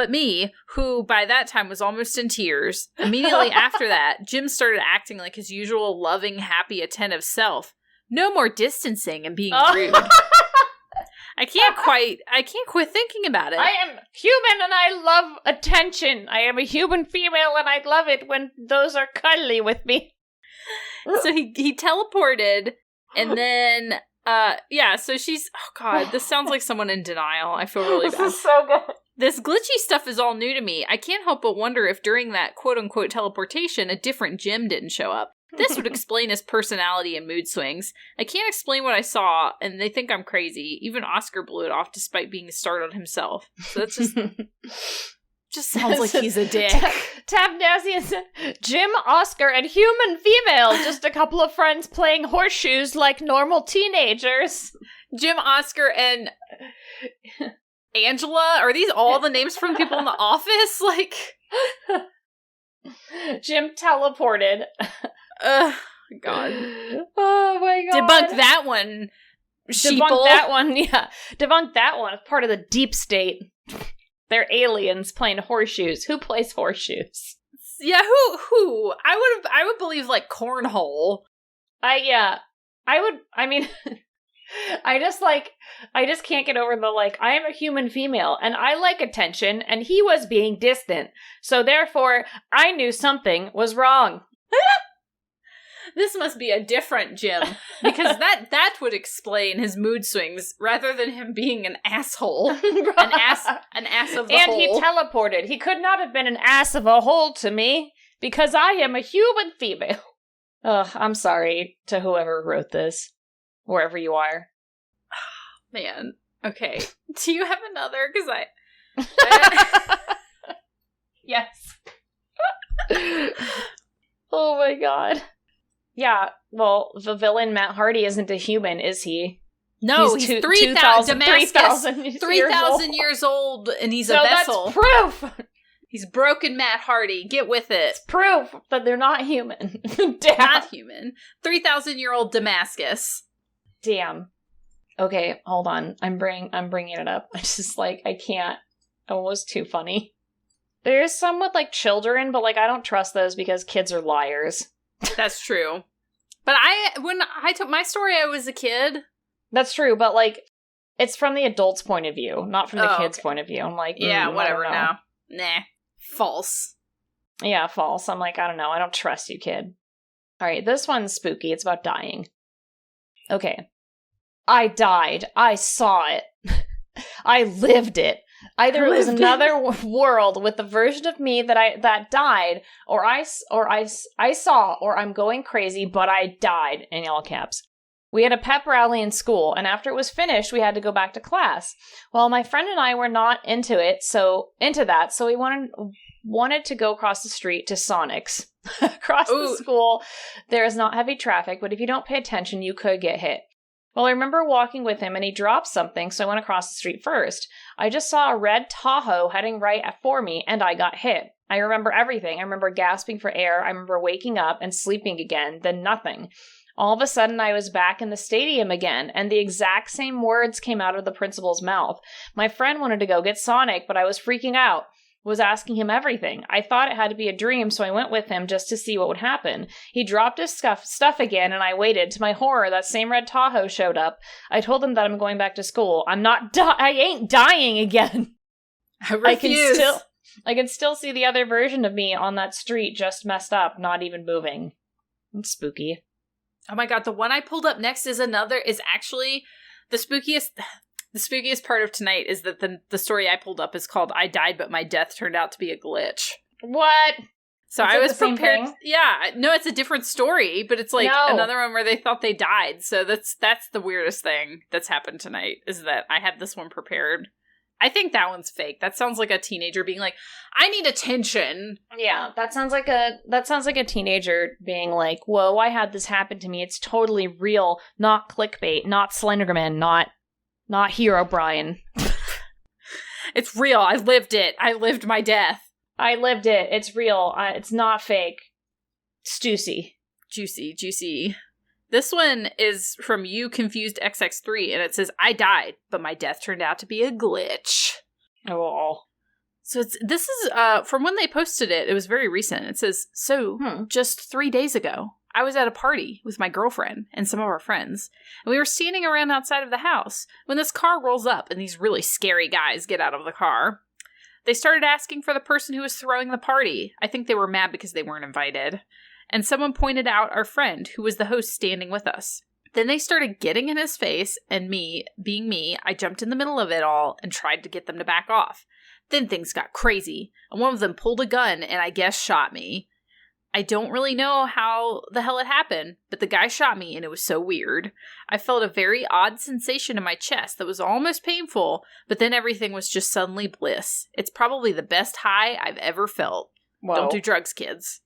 me, who by that time was almost in tears. Immediately after that, Jim started acting like his usual loving, happy, attentive self. No more distancing and being rude. I can't quit thinking about it. I am human and I love attention. I am a human female and I love it when those are cuddly with me. So he teleported and then, so she's, oh god, this sounds like someone in denial. I feel really bad. This is so good. This glitchy stuff is all new to me. I can't help but wonder if during that quote-unquote teleportation, a different Jim didn't show up. This would explain his personality and mood swings. I can't explain what I saw, and they think I'm crazy. Even Oscar blew it off despite being startled himself. So that's just sounds like he's a dick. Tab Nasty and Jim, Oscar, and human female. Just a couple of friends playing horseshoes like normal teenagers. Jim, Oscar, and Angela? Are these all the names from people in the office? Like, Jim teleported. God. Oh my god. Debunk that one, sheeple. Debunk that one, yeah. Debunk that one. It's part of the deep state. They're aliens playing horseshoes. Who plays horseshoes? Yeah, who? I would believe, like, cornhole. I just can't get over the, like, I am a human female, and I like attention, and he was being distant. So therefore, I knew something was wrong. This must be a different Jim, because that would explain his mood swings, rather than him being an asshole. An ass of the hole. And he teleported. He could not have been an ass of a hole to me, because I am a human female. Ugh, I'm sorry to whoever wrote this, wherever you are. Man, okay. Do you have another? Because I... Yes. Oh my god. Yeah, well, the villain Matt Hardy isn't a human, is he? No, he's 3,000 years old, and he's a vessel. That's proof! He's broken Matt Hardy. Get with it. It's proof that they're not human. Damn. Not human. 3,000-year-old Damascus. Damn. Okay, hold on. I'm bringing it up. I just, like, I can't. It was too funny. There's some with, like, children, but, like, I don't trust those because kids are liars. That's true. But when I told my story, I was a kid. That's true, but, like, it's from the adult's point of view, not from the kid's point of view. I'm like, yeah, whatever now. Nah. False. Yeah, false. I'm like, I don't know. I don't trust you, kid. All right, this one's spooky. It's about dying. Okay. I died. I saw it. I lived it. Either it was another world with the version of me that died, or I saw, or I'm going crazy, but I died, in all caps. We had a pep rally in school, and after it was finished, we had to go back to class. Well, my friend and I were not into that, so we wanted to go across the street to Sonic's. Across the school, there is not heavy traffic, but if you don't pay attention, you could get hit. Well, I remember walking with him, and he dropped something, so I went across the street first. I just saw a red Tahoe heading right for me, and I got hit. I remember everything. I remember gasping for air. I remember waking up and sleeping again, then nothing. All of a sudden, I was back in the stadium again, and the exact same words came out of the principal's mouth. My friend wanted to go get Sonic, but I was freaking out. Was asking him everything. I thought it had to be a dream, so I went with him just to see what would happen. He dropped his stuff again, and I waited. To my horror, that same red Tahoe showed up. I told him that I'm going back to school. I ain't dying again. I refuse. I can still see the other version of me on that street, just messed up, not even moving. It's spooky. Oh my god, the one I pulled up next is actually the spookiest. The spookiest part of tonight is that the story I pulled up is called "I Died, but My Death Turned Out to Be a Glitch." What? So I was prepared. Yeah, no, it's a different story, but it's like another one where they thought they died. So that's the weirdest thing that's happened tonight is that I had this one prepared. I think that one's fake. That sounds like a teenager being like, "I need attention." Yeah, that sounds like a teenager being like, "Whoa, I had this happen to me. It's totally real, not clickbait, not Slenderman, not Hero Brian." It's real. I lived it. I lived my death. I lived it. It's real. It's not fake. Stussy. Juicy. This one is from You Confused XX3, and it says, "I died, but my death turned out to be a glitch." Oh. So this is from when they posted it. It was very recent. It says, just 3 days ago, I was at a party with my girlfriend and some of our friends, and we were standing around outside of the house when this car rolls up and these really scary guys get out of the car. They started asking for the person who was throwing the party. I think they were mad because they weren't invited. And someone pointed out our friend who was the host standing with us. Then they started getting in his face, and me, being me, I jumped in the middle of it all and tried to get them to back off. Then things got crazy, and one of them pulled a gun and I guess shot me. I don't really know how the hell it happened, but the guy shot me and it was so weird. I felt a very odd sensation in my chest that was almost painful, but then everything was just suddenly bliss. It's probably the best high I've ever felt. Whoa. Don't do drugs, kids.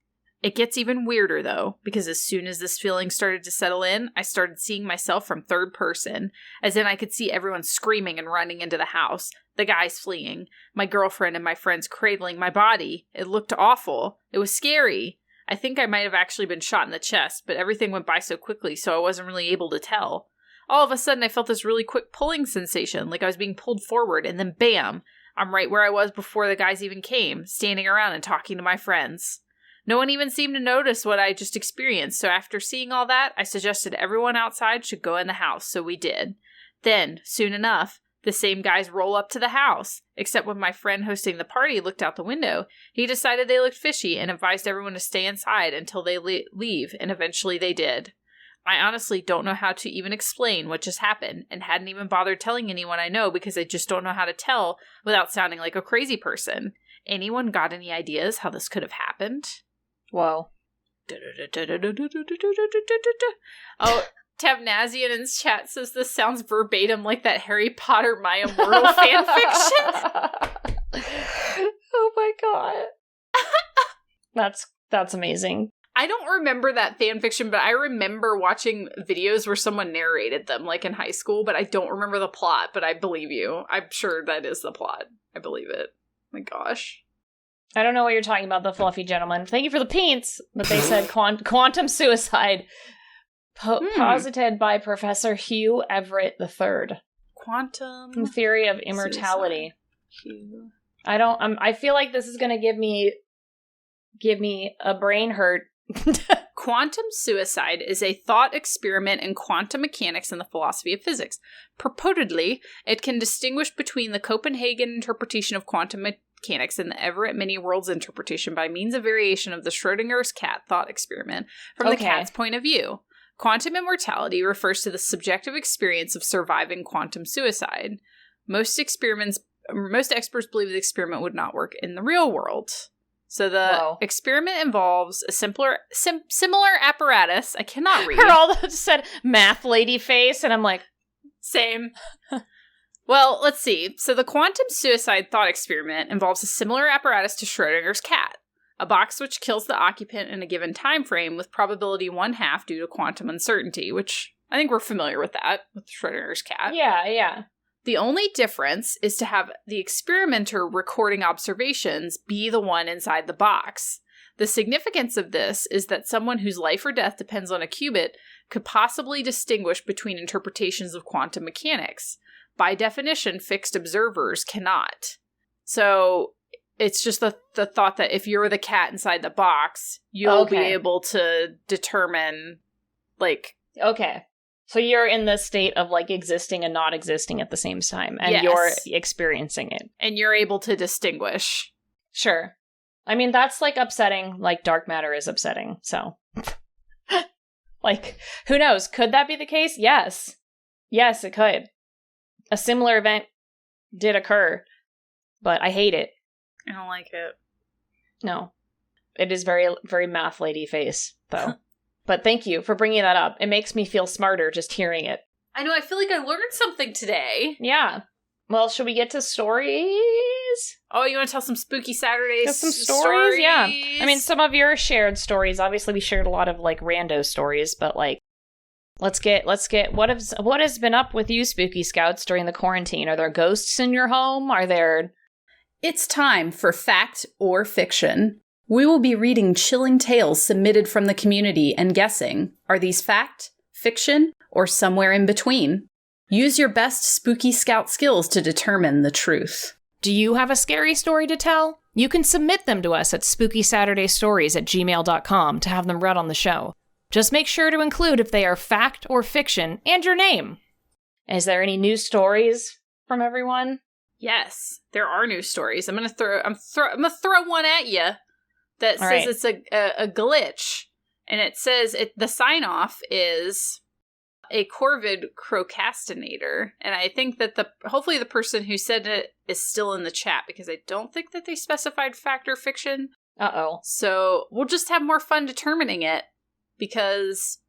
It gets even weirder, though, because as soon as this feeling started to settle in, I started seeing myself from third person, as in I could see everyone screaming and running into the house, the guys fleeing, my girlfriend and my friends cradling my body. It looked awful. It was scary. I think I might have actually been shot in the chest, but everything went by so quickly, so I wasn't really able to tell. All of a sudden, I felt this really quick pulling sensation, like I was being pulled forward, and then bam! I'm right where I was before the guys even came, standing around and talking to my friends. No one even seemed to notice what I just experienced, so after seeing all that, I suggested everyone outside should go in the house, so we did. Then, soon enough, the same guys roll up to the house, except when my friend hosting the party looked out the window, he decided they looked fishy and advised everyone to stay inside until they leave, and eventually they did. I honestly don't know how to even explain what just happened, and hadn't even bothered telling anyone I know because I just don't know how to tell without sounding like a crazy person. Anyone got any ideas how this could have happened? Whoa. Oh, Tabnazian's chat says this sounds verbatim like that Harry Potter My Immortal fanfiction. Oh my god. That's amazing. I don't remember that fanfiction, but I remember watching videos where someone narrated them, like in high school, but I don't remember the plot, but I believe you. I'm sure that is the plot. I believe it. Oh my gosh. I don't know what you're talking about, the fluffy gentleman. Thank you for the paints, but they said quantum suicide posited by Professor Hugh Everett III. Quantum theory of immortality. I feel like this is going to give me a brain hurt. Quantum suicide is a thought experiment in quantum mechanics and the philosophy of physics. Purportedly, it can distinguish between the Copenhagen interpretation of quantum mechanics and the Everett many-worlds interpretation by means of variation of the Schrodinger's cat thought experiment from the cat's point of view. Quantum immortality refers to the subjective experience of surviving quantum suicide. Most experts believe the experiment would not work in the real world. So the experiment involves a similar apparatus. I cannot read. Geraldo just said math lady face, and I'm like, same. Well, let's see. So the quantum suicide thought experiment involves a similar apparatus to Schrodinger's cat, a box which kills the occupant in a given time frame with probability 1/2 due to quantum uncertainty, which I think we're familiar with that, with Schrodinger's cat. Yeah. The only difference is to have the experimenter recording observations be the one inside the box. The significance of this is that someone whose life or death depends on a qubit could possibly distinguish between interpretations of quantum mechanics. By definition, fixed observers cannot. So it's just the thought that if you're the cat inside the box, you'll be able to determine, like... Okay. So you're in the state of, like, existing and not existing at the same time, and you're experiencing it. And you're able to distinguish. Sure. I mean, that's, like, upsetting, like dark matter is upsetting, so... Like, who knows? Could that be the case? Yes. Yes, it could. A similar event did occur, but I hate it. I don't like it. No. It is very, very math lady face, though. But thank you for bringing that up. It makes me feel smarter just hearing it. I know, I feel like I learned something today. Yeah. Well, should we get to stories? Oh, you want to tell some spooky Saturdays? Some stories? Yeah. I mean, some of your shared stories. Obviously, we shared a lot of, like, rando stories, but, like, let's get what has been up with you, Spooky Scouts, during the quarantine? Are there ghosts in your home? Are there... It's time for Fact or Fiction. We will be reading chilling tales submitted from the community and guessing, are these fact, fiction, or somewhere in between? Use your best Spooky Scout skills to determine the truth. Do you have a scary story to tell? You can submit them to us at spookysaturdaystories@gmail.com to have them read on the show. Just make sure to include if they are fact or fiction and your name. Is there any news stories from everyone? Yes, there are news stories. I'm gonna throw one at you that says it's a glitch, and it says the sign off is a Corvid procrastinator, and I think that hopefully the person who said it is still in the chat because I don't think that they specified fact or fiction. So we'll just have more fun determining it because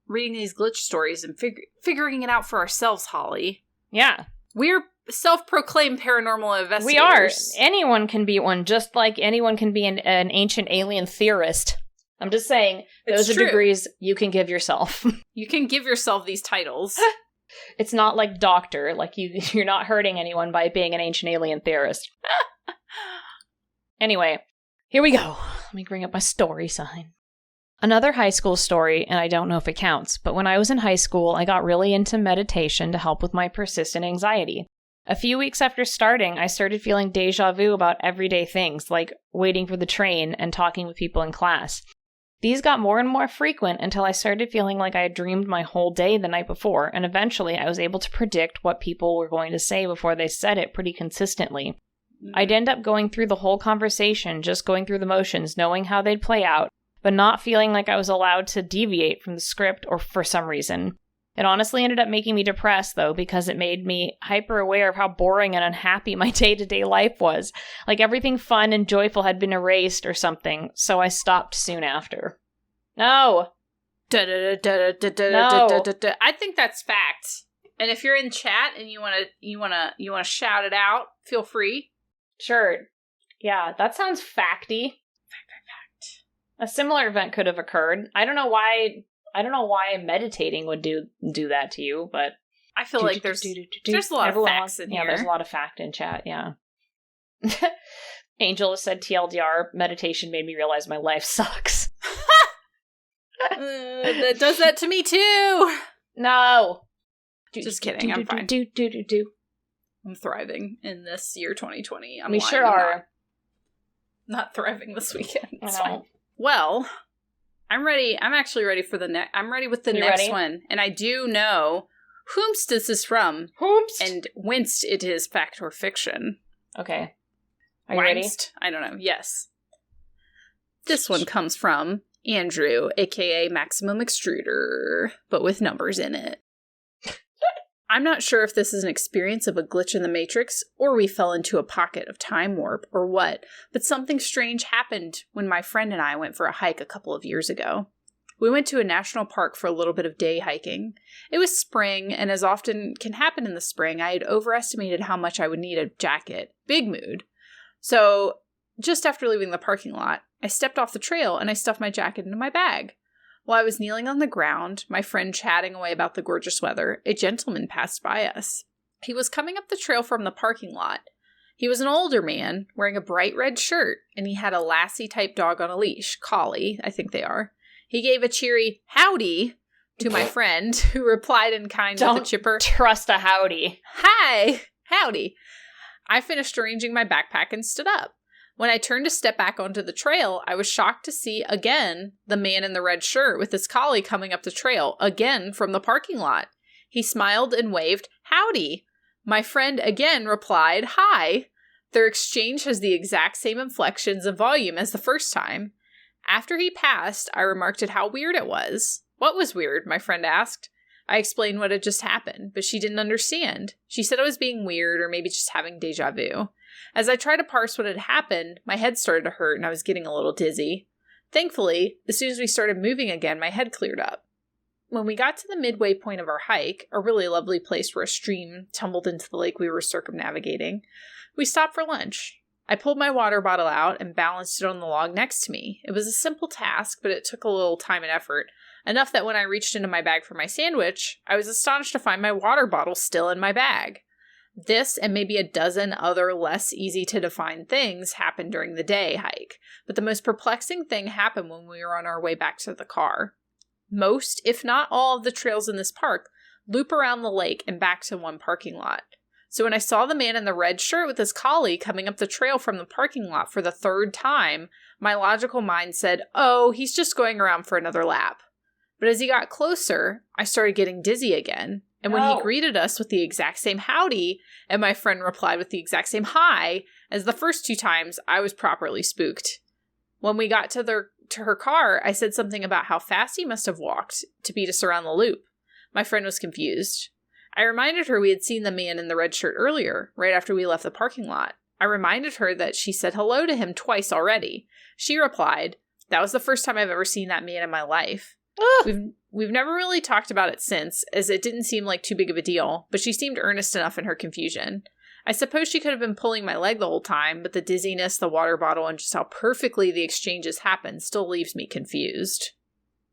reading these glitch stories and figuring it out for ourselves, Holly. Yeah, we're self-proclaimed paranormal investigators. We are. Anyone can be one, just like anyone can be an ancient alien theorist. I'm just saying, those are degrees you can give yourself. You can give yourself these titles. It's not like doctor. Like, you're not hurting anyone by being an ancient alien theorist. Anyway, here we go. Let me bring up my story sign. Another high school story, and I don't know if it counts, but when I was in high school, I got really into meditation to help with my persistent anxiety. A few weeks after starting, I started feeling deja vu about everyday things, like waiting for the train and talking with people in class. These got more and more frequent until I started feeling like I had dreamed my whole day the night before, and eventually I was able to predict what people were going to say before they said it pretty consistently. I'd end up going through the whole conversation, just going through the motions, knowing how they'd play out, but not feeling like I was allowed to deviate from the script or for some reason. It honestly ended up making me depressed, though, because it made me hyper aware of how boring and unhappy my day-to-day life was. Like everything fun and joyful had been erased or something, so I stopped soon after. No! I think that's fact. And if you're in chat and you wanna shout it out, feel free. Sure. Yeah, that sounds facty. Fact. A similar event could have occurred. I don't know why meditating would do that to you, but I feel like there's a lot of facts in here. Yeah, there's a lot of fact in chat, yeah. Angel has said TLDR, meditation made me realize my life sucks. That does that to me too. No. Just kidding, I'm fine. I'm thriving in this year 2020. We sure are. Not thriving this weekend. It's I know. fine. Well, I'm ready. I'm actually ready for the next. I'm ready with the next one. And I do know whomst this is from. Whomst? And whence it is fact or fiction. Okay. Are you ready? I don't know. Yes. This one comes from Andrew, aka Maximum Extruder, but with numbers in it. I'm not sure if this is an experience of a glitch in the Matrix, or we fell into a pocket of time warp, or what, but something strange happened when my friend and I went for a hike a couple of years ago. We went to a national park for a little bit of day hiking. It was spring, and as often can happen in the spring, I had overestimated how much I would need a jacket. Big mood. So, just after leaving the parking lot, I stepped off the trail and I stuffed my jacket into my bag. While I was kneeling on the ground, my friend chatting away about the gorgeous weather, a gentleman passed by us. He was coming up the trail from the parking lot. He was an older man, wearing a bright red shirt, and he had a Lassie-type dog on a leash, collie, I think they are. He gave a cheery, howdy, to my friend, who replied in kind with a chipper, trust a howdy. Hi, howdy. I finished arranging my backpack and stood up. When I turned to step back onto the trail, I was shocked to see, again, the man in the red shirt with his collie coming up the trail, again from the parking lot. He smiled and waved, howdy. My friend again replied, hi. Their exchange has the exact same inflections and volume as the first time. After he passed, I remarked at how weird it was. What was weird? My friend asked. I explained what had just happened, but she didn't understand. She said I was being weird or maybe just having deja vu. As I tried to parse what had happened, my head started to hurt and I was getting a little dizzy. Thankfully, as soon as we started moving again, my head cleared up. When we got to the midway point of our hike, a really lovely place where a stream tumbled into the lake we were circumnavigating, we stopped for lunch. I pulled my water bottle out and balanced it on the log next to me. It was a simple task, but it took a little time and effort, enough that when I reached into my bag for my sandwich, I was astonished to find my water bottle still in my bag. This and maybe a dozen other less easy to define things happened during the day hike, but the most perplexing thing happened when we were on our way back to the car. Most, if not all, of the trails in this park loop around the lake and back to one parking lot. So when I saw the man in the red shirt with his collie coming up the trail from the parking lot for the third time, my logical mind said, oh, he's just going around for another lap. But as he got closer, I started getting dizzy again. And when he greeted us with the exact same howdy, and my friend replied with the exact same hi, as the first two times, I was properly spooked. When we got to her car, I said something about how fast he must have walked to beat us around the loop. My friend was confused. I reminded her we had seen the man in the red shirt earlier, right after we left the parking lot. I reminded her that she said hello to him twice already. She replied, that was the first time I've ever seen that man in my life. We've never really talked about it since, as it didn't seem like too big of a deal, but she seemed earnest enough in her confusion. I suppose she could have been pulling my leg the whole time, but the dizziness, the water bottle, and just how perfectly the exchanges happened still leaves me confused.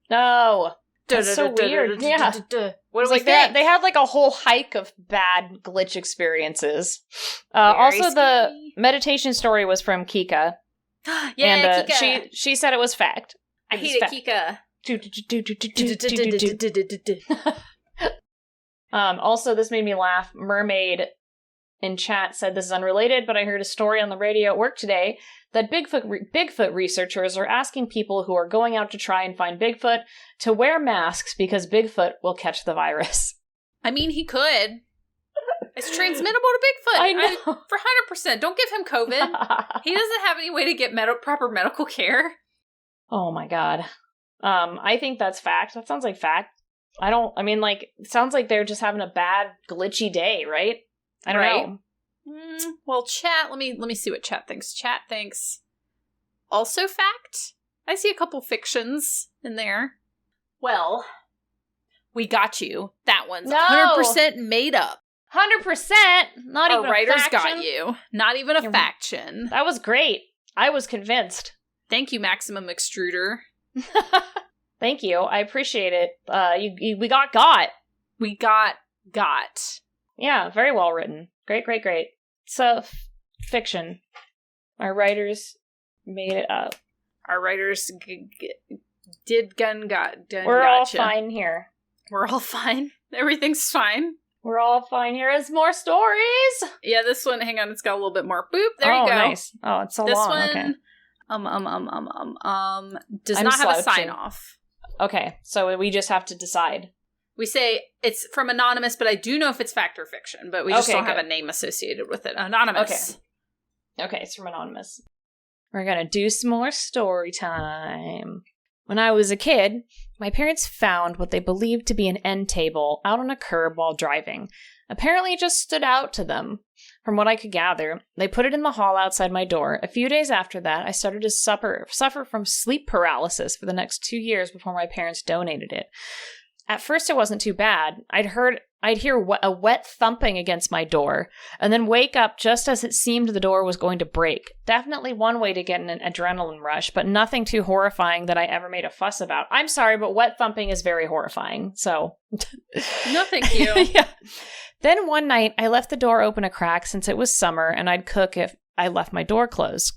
No. That's so weird. Yeah. What do we like think? they had like a whole hike of bad glitch experiences. Also, the meditation story was from Kika. Yeah, and, Kika. She said it was fact. I hate it, Kika. Also, this made me laugh. Mermaid in chat said this is unrelated, but I heard a story on the radio at work today that Bigfoot researchers are asking people who are going out to try and find Bigfoot to wear masks because Bigfoot will catch the virus. I mean, he could. It's transmittable to Bigfoot. I know. For 100%. Don't give him COVID. He doesn't have any way to get proper medical care. Oh my god. I think that's fact. That sounds like fact. It sounds like they're just having a bad, glitchy day, right? I don't know. Well, chat, let me see what chat thinks. Chat thinks also fact. I see a couple fictions in there. Well, we got you. That one's 100% made up. 100%? Not even a faction? Our writers got you. Not even a faction. That was great. I was convinced. Thank you, Maximum Extruder. Thank you. I appreciate it. We got. We got. Yeah, very well written. Great. So, fiction. Our writers made it up. Our writers We're all fine here. We're all fine. Everything's fine. We're all fine here. There's more stories. Yeah, this one, hang on, it's got a little bit more. Boop, there you go. Nice. Oh, it's so this long. One, okay. Does not have a sign off. Okay, so we just have to decide. We say it's from Anonymous, but I do know if it's fact or fiction, but we just don't have a name associated with it. Anonymous. Okay, it's from Anonymous. We're gonna do some more story time. When I was a kid, my parents found what they believed to be an end table out on a curb while driving. Apparently it just stood out to them. From what I could gather, they put it in the hall outside my door. A few days after that, I started to suffer from sleep paralysis for the next 2 years before my parents donated it. At first, it wasn't too bad. I'd hear a wet thumping against my door, and then wake up just as it seemed the door was going to break. Definitely one way to get an adrenaline rush, but nothing too horrifying that I ever made a fuss about. I'm sorry, but wet thumping is very horrifying, so... No, thank you. Yeah. Then one night, I left the door open a crack since it was summer, and I'd cook if I left my door closed.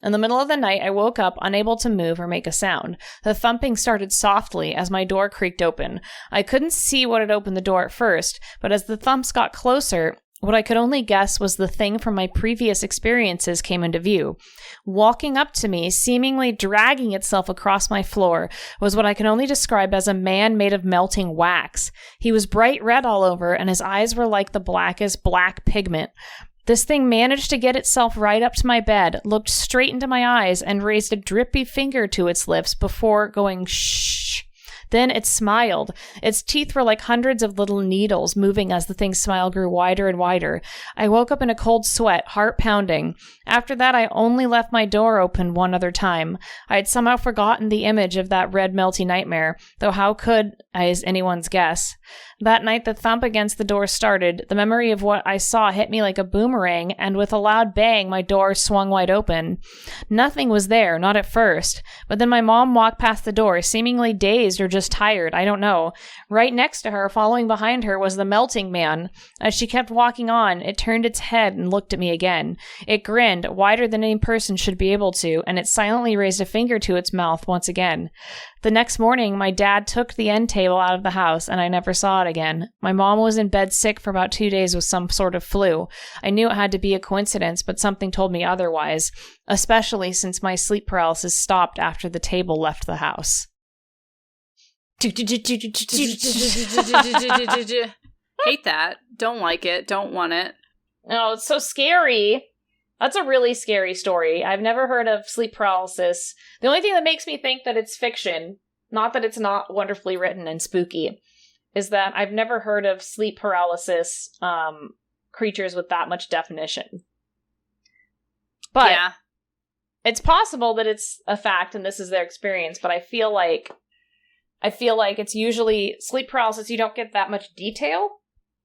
In the middle of the night, I woke up unable to move or make a sound. The thumping started softly as my door creaked open. I couldn't see what had opened the door at first, but as the thumps got closer, what I could only guess was the thing from my previous experiences came into view. Walking up to me, seemingly dragging itself across my floor, was what I can only describe as a man made of melting wax. He was bright red all over, and his eyes were like the blackest black pigment. This thing managed to get itself right up to my bed, looked straight into my eyes, and raised a drippy finger to its lips before going shh. Then it smiled. Its teeth were like hundreds of little needles moving as the thing's smile grew wider and wider. I woke up in a cold sweat, heart pounding. After that, I only left my door open one other time. I had somehow forgotten the image of that red melty nightmare, though how could I, is anyone's guess. That night the thump against the door started. The memory of what I saw hit me like a boomerang, and with a loud bang, my door swung wide open. Nothing was there, not at first. But then my mom walked past the door, seemingly dazed or just tired, I don't know. Right next to her, following behind her, was the melting man. As she kept walking on, it turned its head and looked at me again. It grinned, wider than any person should be able to, and it silently raised a finger to its mouth once again. The next morning, my dad took the end table out of the house, and I never saw it again. My mom was in bed sick for about 2 days with some sort of flu. I knew it had to be a coincidence, but something told me otherwise, especially since my sleep paralysis stopped after the table left the house. Hate that. Don't like it. Don't want it. Oh, it's so scary. That's a really scary story. I've never heard of sleep paralysis. The only thing that makes me think that it's fiction, not that it's not wonderfully written and spooky, is that I've never heard of sleep paralysis creatures with that much definition. But yeah, it's possible that it's a fact and this is their experience, but I feel like it's usually sleep paralysis, you don't get that much detail.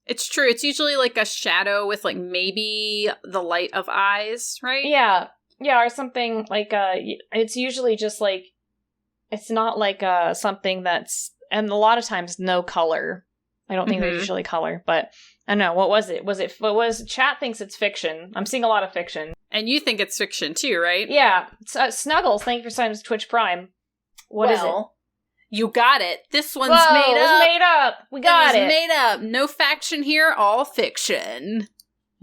It's true. It's usually like a shadow with like maybe the light of eyes, right? Yeah. Yeah, or something like, it's usually just like, it's not like something that's, and a lot of times no color. I don't think there's usually color, but I don't know. What was it? Chat thinks it's fiction. I'm seeing a lot of fiction. And you think it's fiction too, right? Yeah. Snuggles, thank you for signing to Twitch Prime. What is it? You got it. This one's Whoa, made up. It's made up. We got it. Made up. No faction here, all fiction.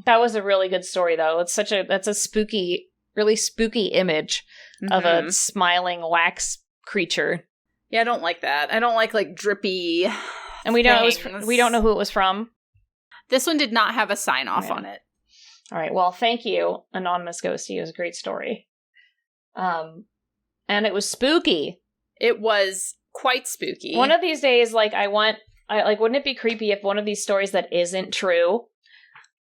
That was a really good story, though. That's a spooky, really spooky image of a smiling wax creature. Yeah, I don't like that. I don't like drippy. And we don't know who it was from. This one did not have a sign off on it. All right. Well, thank you, Anonymous Ghosty. It was a great story. And it was spooky. It was quite spooky. One of these days, wouldn't it be creepy if one of these stories that isn't true,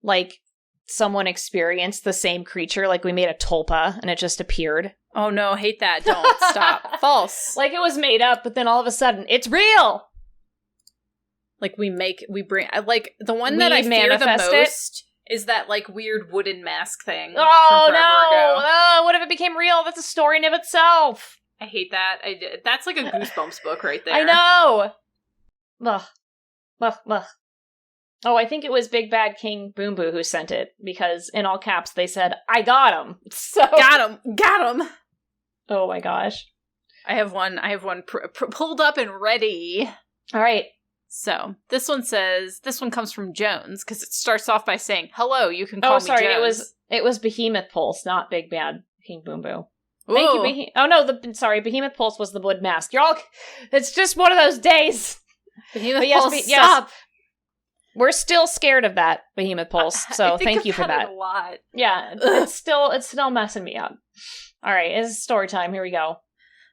like, someone experienced the same creature, like we made a tulpa and it just appeared? Oh no, hate that. Don't. Stop. False. Like it was made up, but then all of a sudden, it's real! Like the one that I fear the most is that, like, weird wooden mask thing. Oh, no! Oh, what if it became real? That's a story in of itself! I hate that. That's like a Goosebumps book right there. I know! Ugh. Ugh, ugh. Oh, I think it was Big Bad King Boom Boo who sent it, because in all caps they said, I got him! So Got him! Oh my gosh. I have one pulled up and ready. Alright. So, this one comes from Jones, because it starts off by saying, hello, you can call me Jones. It was Behemoth Pulse, not Big Bad King Boom Boo. Ooh. Thank you, Behemoth Pulse was the wood mask. It's just one of those days. Behemoth Pulse, stop! We're still scared of that, Behemoth Pulse, so thank you for that. A lot. Yeah, it's still messing me up. Alright, it's story time, here we go.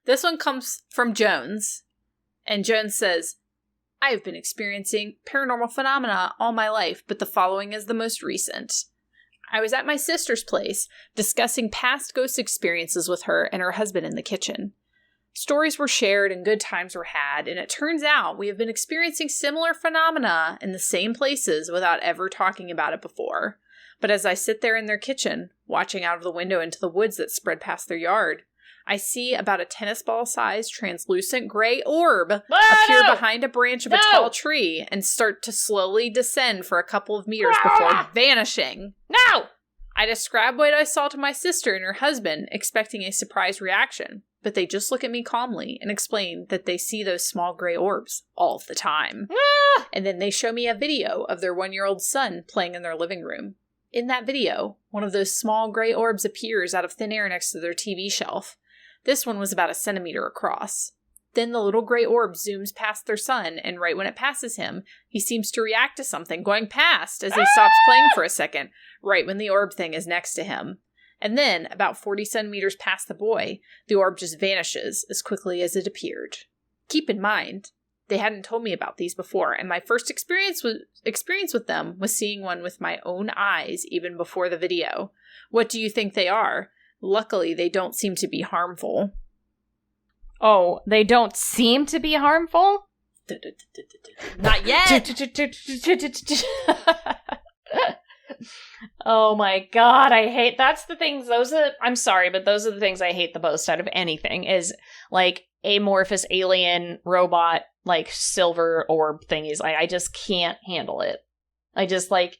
This one comes from Jones, and Jones says, I have been experiencing paranormal phenomena all my life, but the following is the most recent. I was at my sister's place, discussing past ghost experiences with her and her husband in the kitchen. Stories were shared and good times were had, and it turns out we have been experiencing similar phenomena in the same places without ever talking about it before. But as I sit there in their kitchen, watching out of the window into the woods that spread past their yard, I see about a tennis ball-sized translucent gray orb appear behind a branch of a tall tree and start to slowly descend for a couple of meters before vanishing. No! I describe what I saw to my sister and her husband, expecting a surprise reaction, but they just look at me calmly and explain that they see those small gray orbs all the time. And then they show me a video of their 1-year-old son playing in their living room. In that video, one of those small gray orbs appears out of thin air next to their TV shelf. This one was about 1 centimeter across. Then the little gray orb zooms past their son, and right when it passes him, he seems to react to something going past as he stops playing for a second, right when the orb thing is next to him. And then, about 40 centimeters past the boy, the orb just vanishes as quickly as it appeared. Keep in mind, they hadn't told me about these before, and my first experience with them was seeing one with my own eyes even before the video. What do you think they are? Luckily, they don't seem to be harmful. Oh, they don't seem to be harmful? Not yet! Oh my god, that's the things, I'm sorry, but those are the things I hate the most out of anything, is, like, amorphous alien robot, like, silver orb thingies. I just can't handle it. I just, like,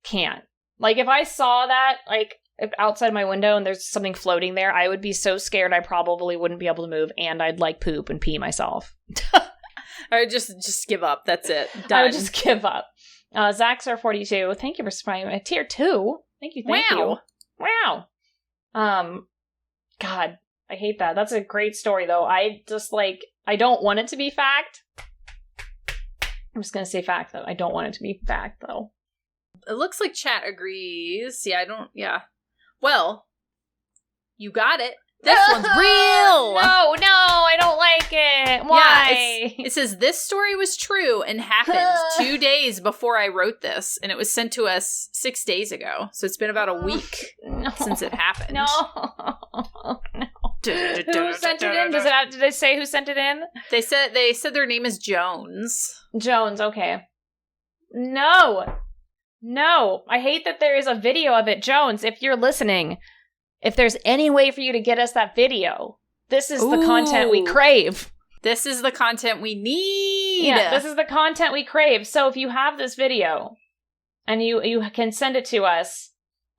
can't. Like, if I saw that, like, outside my window and there's something floating there, I would be so scared I probably wouldn't be able to move, and I'd, like, poop and pee myself. I would just give up. That's it. Done. I would just give up. Zaxar42, thank you for subscribing. Tier 2. Thank you. Wow. God, I hate that. That's a great story, though. I just, like, I don't want it to be fact. I'm just gonna say fact, though. I don't want it to be fact, though. It looks like chat agrees. Yeah. Well, you got it. This one's real! No, I don't like it. Why? Yeah, it says, this story was true and happened 2 days before I wrote this, and it was sent to us 6 days ago. So it's been about a week since it happened. No. Who sent it in? Did they say who sent it in? They said their name is Jones. Jones, okay. No. I hate that there is a video of it. Jones, if you're listening, if there's any way for you to get us that video, this is the content we crave. This is the content we need. Yeah, this is the content we crave. So if you have this video and you can send it to us,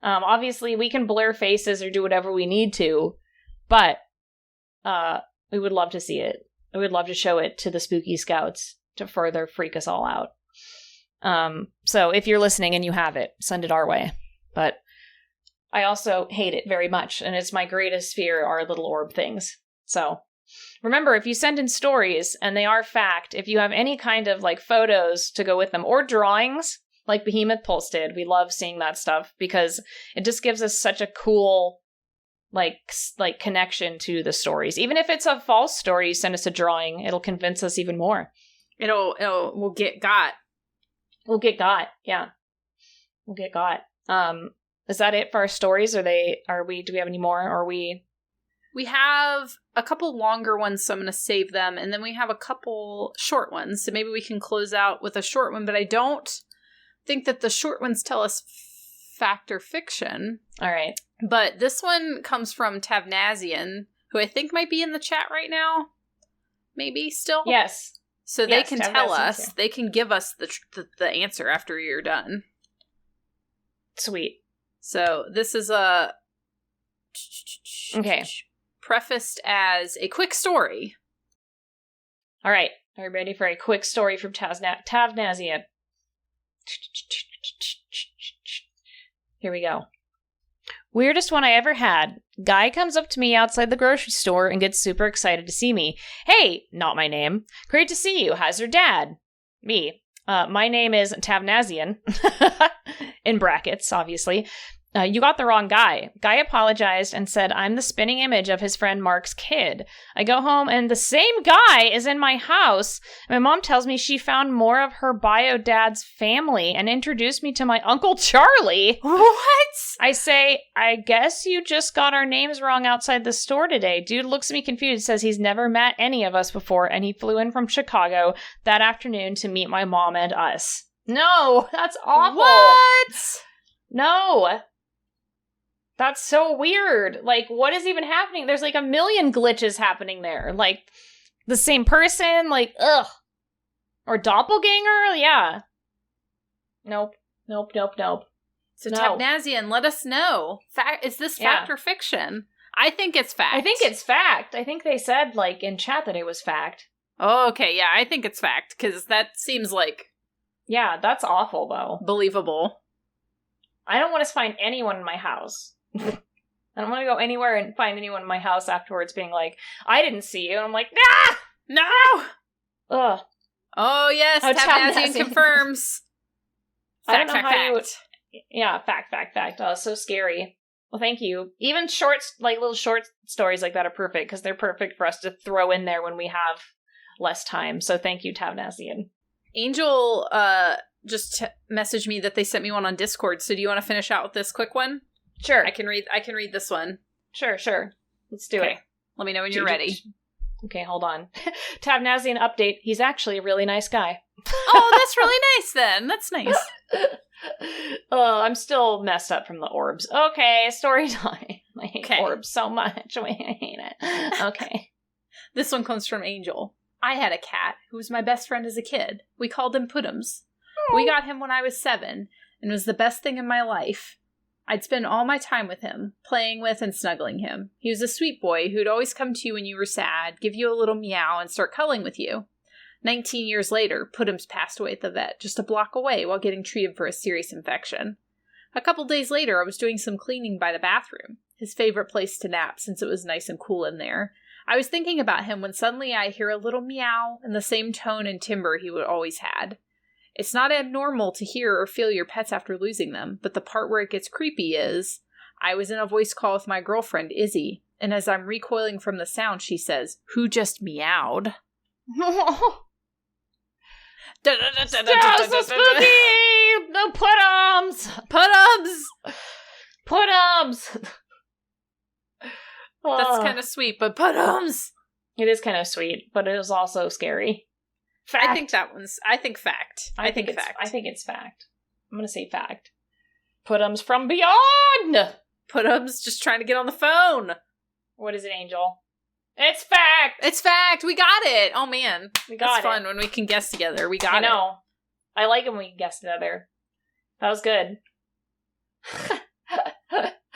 obviously we can blur faces or do whatever we need to, but we would love to see it. We would love to show it to the spooky scouts to further freak us all out. So if you're listening and you have it, send it our way. But I also hate it very much, and it's my greatest fear are little orb things. So remember, if you send in stories and they are fact, if you have any kind of like photos to go with them or drawings like Behemoth Pulse did, we love seeing that stuff because it just gives us such a cool like connection to the stories. Even if it's a false story, you send us a drawing, it'll convince us even more. We'll get got. We'll get got. Yeah. We'll get got. Is that it for our stories? Do we have any more? Or we have a couple longer ones, so I'm going to save them. And then we have a couple short ones. So maybe we can close out with a short one, but I don't think that the short ones tell us fact or fiction. All right. But this one comes from Tavnazian, who I think might be in the chat right now. Maybe still? Yes. So they can tell us, they can give us the answer after you're done. Sweet. So this is a... Okay. Prefaced as a quick story. All right. Are you ready for a quick story from Tavnazian? Here we go. Weirdest one I ever had. Guy comes up to me outside the grocery store and gets super excited to see me. Hey, not my name. Great to see you. How's your dad? Me. My name is Tavnazian. In brackets, obviously. You got the wrong guy. Guy apologized and said I'm the spinning image of his friend Mark's kid. I go home and the same guy is in my house. My mom tells me she found more of her bio dad's family and introduced me to my Uncle Charlie. What? I say, I guess you just got our names wrong outside the store today. Dude looks at me confused, says he's never met any of us before, and he flew in from Chicago that afternoon to meet my mom and us. No, that's awful. What? No. That's so weird. Like, what is even happening? There's like a million glitches happening there. Like, the same person, like, ugh. Or doppelganger? Yeah. Nope. So, no. Tavnazian, let us know. Is this fact or fiction? I think it's fact. I think it's fact. I think they said, like, in chat that it was fact. Oh, okay. Yeah, I think it's fact, because that seems like... Yeah, that's awful, though. Believable. I don't want to find anyone in my house. I don't want to go anywhere and find anyone in my house afterwards being like, I didn't see you. And I'm like, nah! No! Ugh. Oh, yes, Tavnazian confirms. Fact. Yeah, fact. Oh, so scary. Well, thank you. Even little short stories like that are perfect, because they're perfect for us to throw in there when we have less time. So thank you, Tavnazian. Angel just messaged me that they sent me one on Discord, so do you want to finish out with this quick one? Sure. I can read this one. Sure. Let's do it. Let me know when you're ready. Okay, hold on. Tavnazian update. He's actually a really nice guy. Oh, that's really nice then. That's nice. Oh, I'm still messed up from the orbs. Okay, story time. I hate orbs so much. I hate it. Okay. This one comes from Angel. I had a cat who was my best friend as a kid. We called him Puddums. We got him when I was 7 and was the best thing in my life. I'd spend all my time with him, playing with and snuggling him. He was a sweet boy who'd always come to you when you were sad, give you a little meow, and start cuddling with you. 19 years later, Puddums passed away at the vet, just a block away while getting treated for a serious infection. A couple days later, I was doing some cleaning by the bathroom, his favorite place to nap since it was nice and cool in there. I was thinking about him when suddenly I hear a little meow in the same tone and timbre he would always had. It's not abnormal to hear or feel your pets after losing them, but the part where it gets creepy is, I was in a voice call with my girlfriend, Izzy, and as I'm recoiling from the sound, she says, "Who just meowed?" So spooky! The Puddums! That's kind of sweet, but Puddums! It is kind of sweet, but it is also scary. Fact. I think fact. I think it's fact. I'm going to say fact. Putums from beyond! Putums just trying to get on the phone. What is it, Angel? It's fact! It's fact! We got it! Oh, man. We got it. It's fun when we can guess together. We got it. I know. I like it when we can guess together. That was good.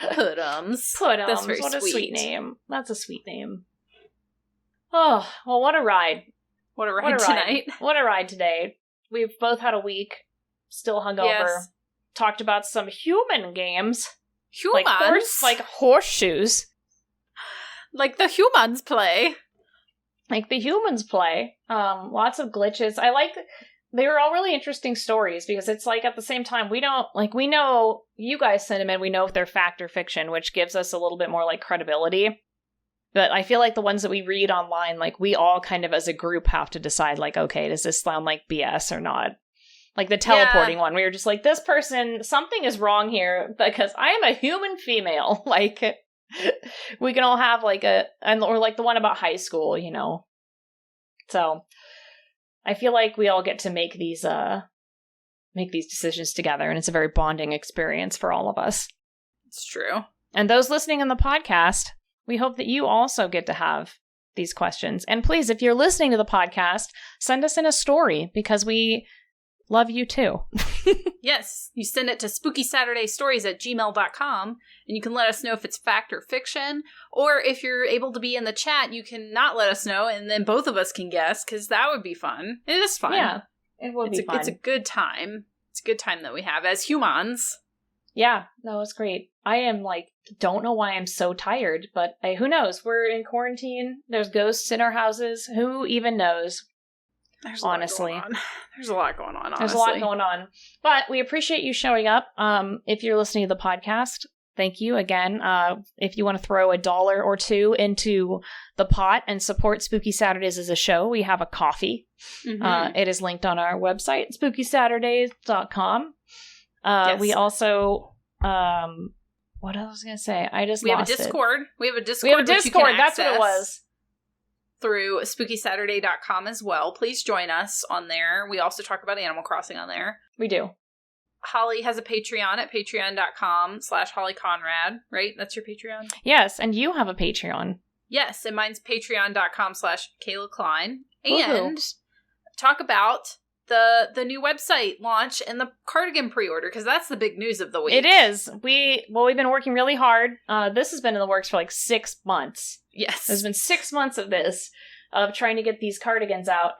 Putums. Putums. What a sweet name. That's a sweet name. Oh, well, what a ride. What a ride tonight. What a ride today. We've both had a week, still hungover. Yes. Talked about some human games. Humans? Like horseshoes. Like the humans play. Lots of glitches. They were all really interesting stories because it's like at the same time, we know you guys send them in, we know if they're fact or fiction, which gives us a little bit more like credibility. But I feel like the ones that we read online, like we all kind of as a group have to decide like, okay, does this sound like BS or not? Like the teleporting one, we were just like, this person, something is wrong here because I am a human female. Like we can all have like or like the one about high school, you know? So I feel like we all get to make these decisions together, and it's a very bonding experience for all of us. It's true. And those listening in the podcast, we hope that you also get to have these questions. And please, if you're listening to the podcast, send us in a story because we love you too. Yes, you send it to spookysaturdaystories@gmail.com, and you can let us know if it's fact or fiction, or if you're able to be in the chat, you can not let us know, and then both of us can guess, because that would be fun. It is fun. Yeah, it would be fun. It's a good time. It's a good time that we have as humans. Yeah, no, it's great. I am don't know why I'm so tired, but who knows? We're in quarantine. There's ghosts in our houses. Who even knows? There's honestly, there's a lot going on. There's a lot going on, but we appreciate you showing up. If you're listening to the podcast, thank you again. If you want to throw $1 or $2 into the pot and support Spooky Saturdays as a show, we have a coffee. Mm-hmm. It is linked on our website, spookysaturdays.com. Yes. We also, what else was I going to say? We have a Discord. We have a Discord. That's what it was. Through spookysaturday.com as well. Please join us on there. We also talk about Animal Crossing on there. We do. Holly has a Patreon at patreon.com/HollyConrad, right? That's your Patreon? Yes, and you have a Patreon. Yes, and mine's patreon.com/Kayla Klein. Woo-hoo. And talk about the new website launch and the Cardigan pre-order, because that's the big news of the week. It is. We've been working really hard. This has been in the works for like 6 months. Yes. There's been 6 months of this, of trying to get these cardigans out.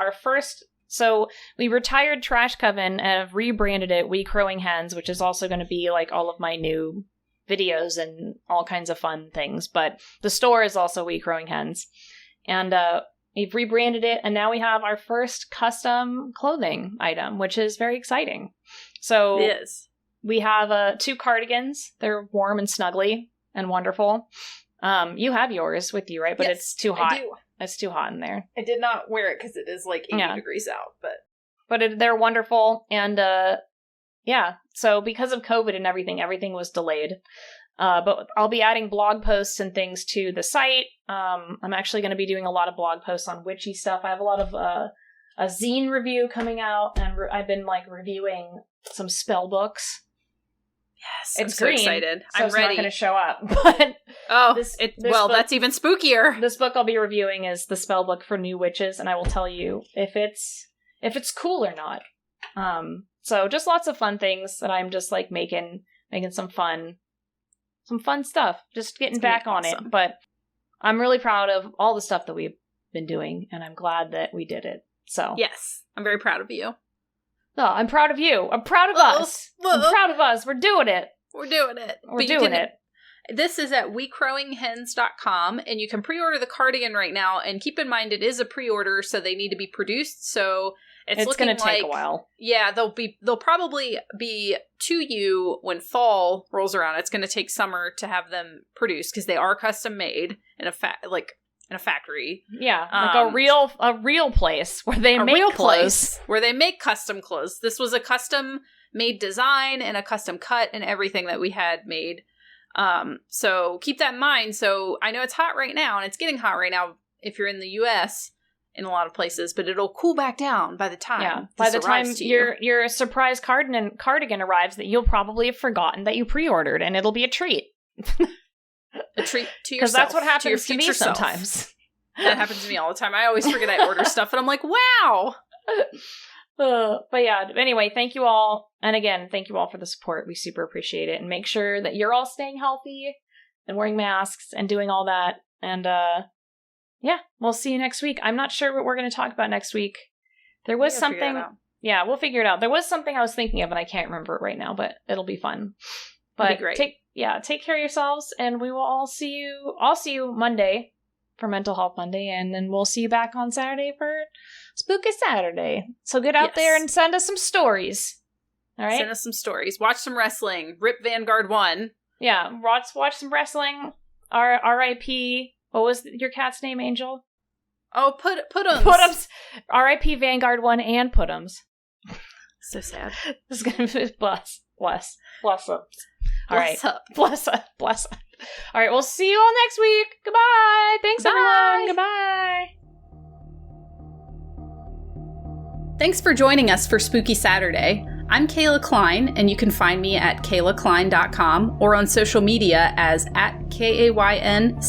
So we retired Trash Coven and have rebranded it We Crowing Hens, which is also going to be like all of my new videos and all kinds of fun things. But the store is also We Crowing Hens. And we've rebranded it, and now we have our first custom clothing item, which is very exciting. So it is. We have 2 cardigans. They're warm and snuggly and wonderful. You have yours with you, right? But yes, it's too hot. I do. It's too hot in there. I did not wear it because it is like 80 degrees out, but they're wonderful. And so because of COVID and everything was delayed. But I'll be adding blog posts and things to the site. I'm actually going to be doing a lot of blog posts on witchy stuff. I have a lot of a zine review coming out, and I've been reviewing some spell books. Yes, it's I'm so excited. So I'm ready. Not going to show up, but this book, that's even spookier. This book I'll be reviewing is the spell book for new witches, and I will tell you if it's cool or not. So just lots of fun things that I'm just making some fun stuff. Just getting back on it, but I'm really proud of all the stuff that we've been doing, and I'm glad that we did it. So yes, I'm very proud of you. No, I'm proud of you. I'm proud of us. I'm proud of us. We're doing it. This is at wecrowinghens.com, and you can pre-order the cardigan right now. And keep in mind, it is a pre-order, so they need to be produced. So it's going to take a while. Yeah, they'll probably be to you when fall rolls around. It's going to take summer to have them produced because they are custom made in a factory. Yeah, a real place where they make clothes. Where they make custom clothes. This was a custom made design and a custom cut and everything that we had made. So keep that in mind. So I know it's hot right now, and it's getting hot right now if you're in the US, in a lot of places, but it'll cool back down by the time by the time your surprise cardigan arrives that you'll probably have forgotten that you pre-ordered, and it'll be a treat. A treat to yourself. Because that's what happens to me sometimes. Self. That happens to me all the time. I always forget I order stuff, and I'm like, wow! But yeah, anyway, thank you all. And again, thank you all for the support. We super appreciate it. And make sure that you're all staying healthy and wearing masks and doing all that. And yeah, we'll see you next week. I'm not sure what we're going to talk about next week. There was something. Yeah, we'll figure it out. There was something I was thinking of and I can't remember it right now, but it'll be fun. But great. Take care of yourselves, and we will all see you. I'll see you Monday for Mental Health Monday, and then we'll see you back on Saturday for Spooky Saturday. So get out there and send us some stories. All right? Send us some stories. Watch some wrestling. Rip Vanguard 1. Yeah, watch some wrestling. R.I.P. What was your cat's name, Angel? Oh, Putums. Putums. R.I.P. Vanguard 1 and Putums. So sad. This is going to be bless up. All right. Bless up. All right, we'll see you all next week. Goodbye. Thanks, everyone. Goodbye. Thanks for joining us for Spooky Saturday. I'm Kayla Klein, and you can find me at kaylaklein.com or on social media as @KAYNCLI.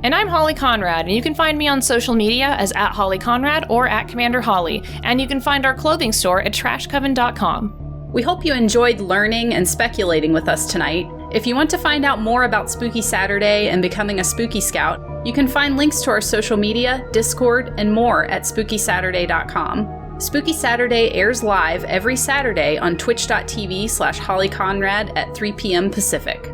And I'm Holly Conrad, and you can find me on social media as @HollyConrad or @CommanderHolly. And you can find our clothing store at trashcoven.com. We hope you enjoyed learning and speculating with us tonight. If you want to find out more about Spooky Saturday and becoming a Spooky Scout, you can find links to our social media, Discord, and more at spookysaturday.com. Spooky Saturday airs live every Saturday on twitch.tv/HollyConrad at 3 p.m. Pacific.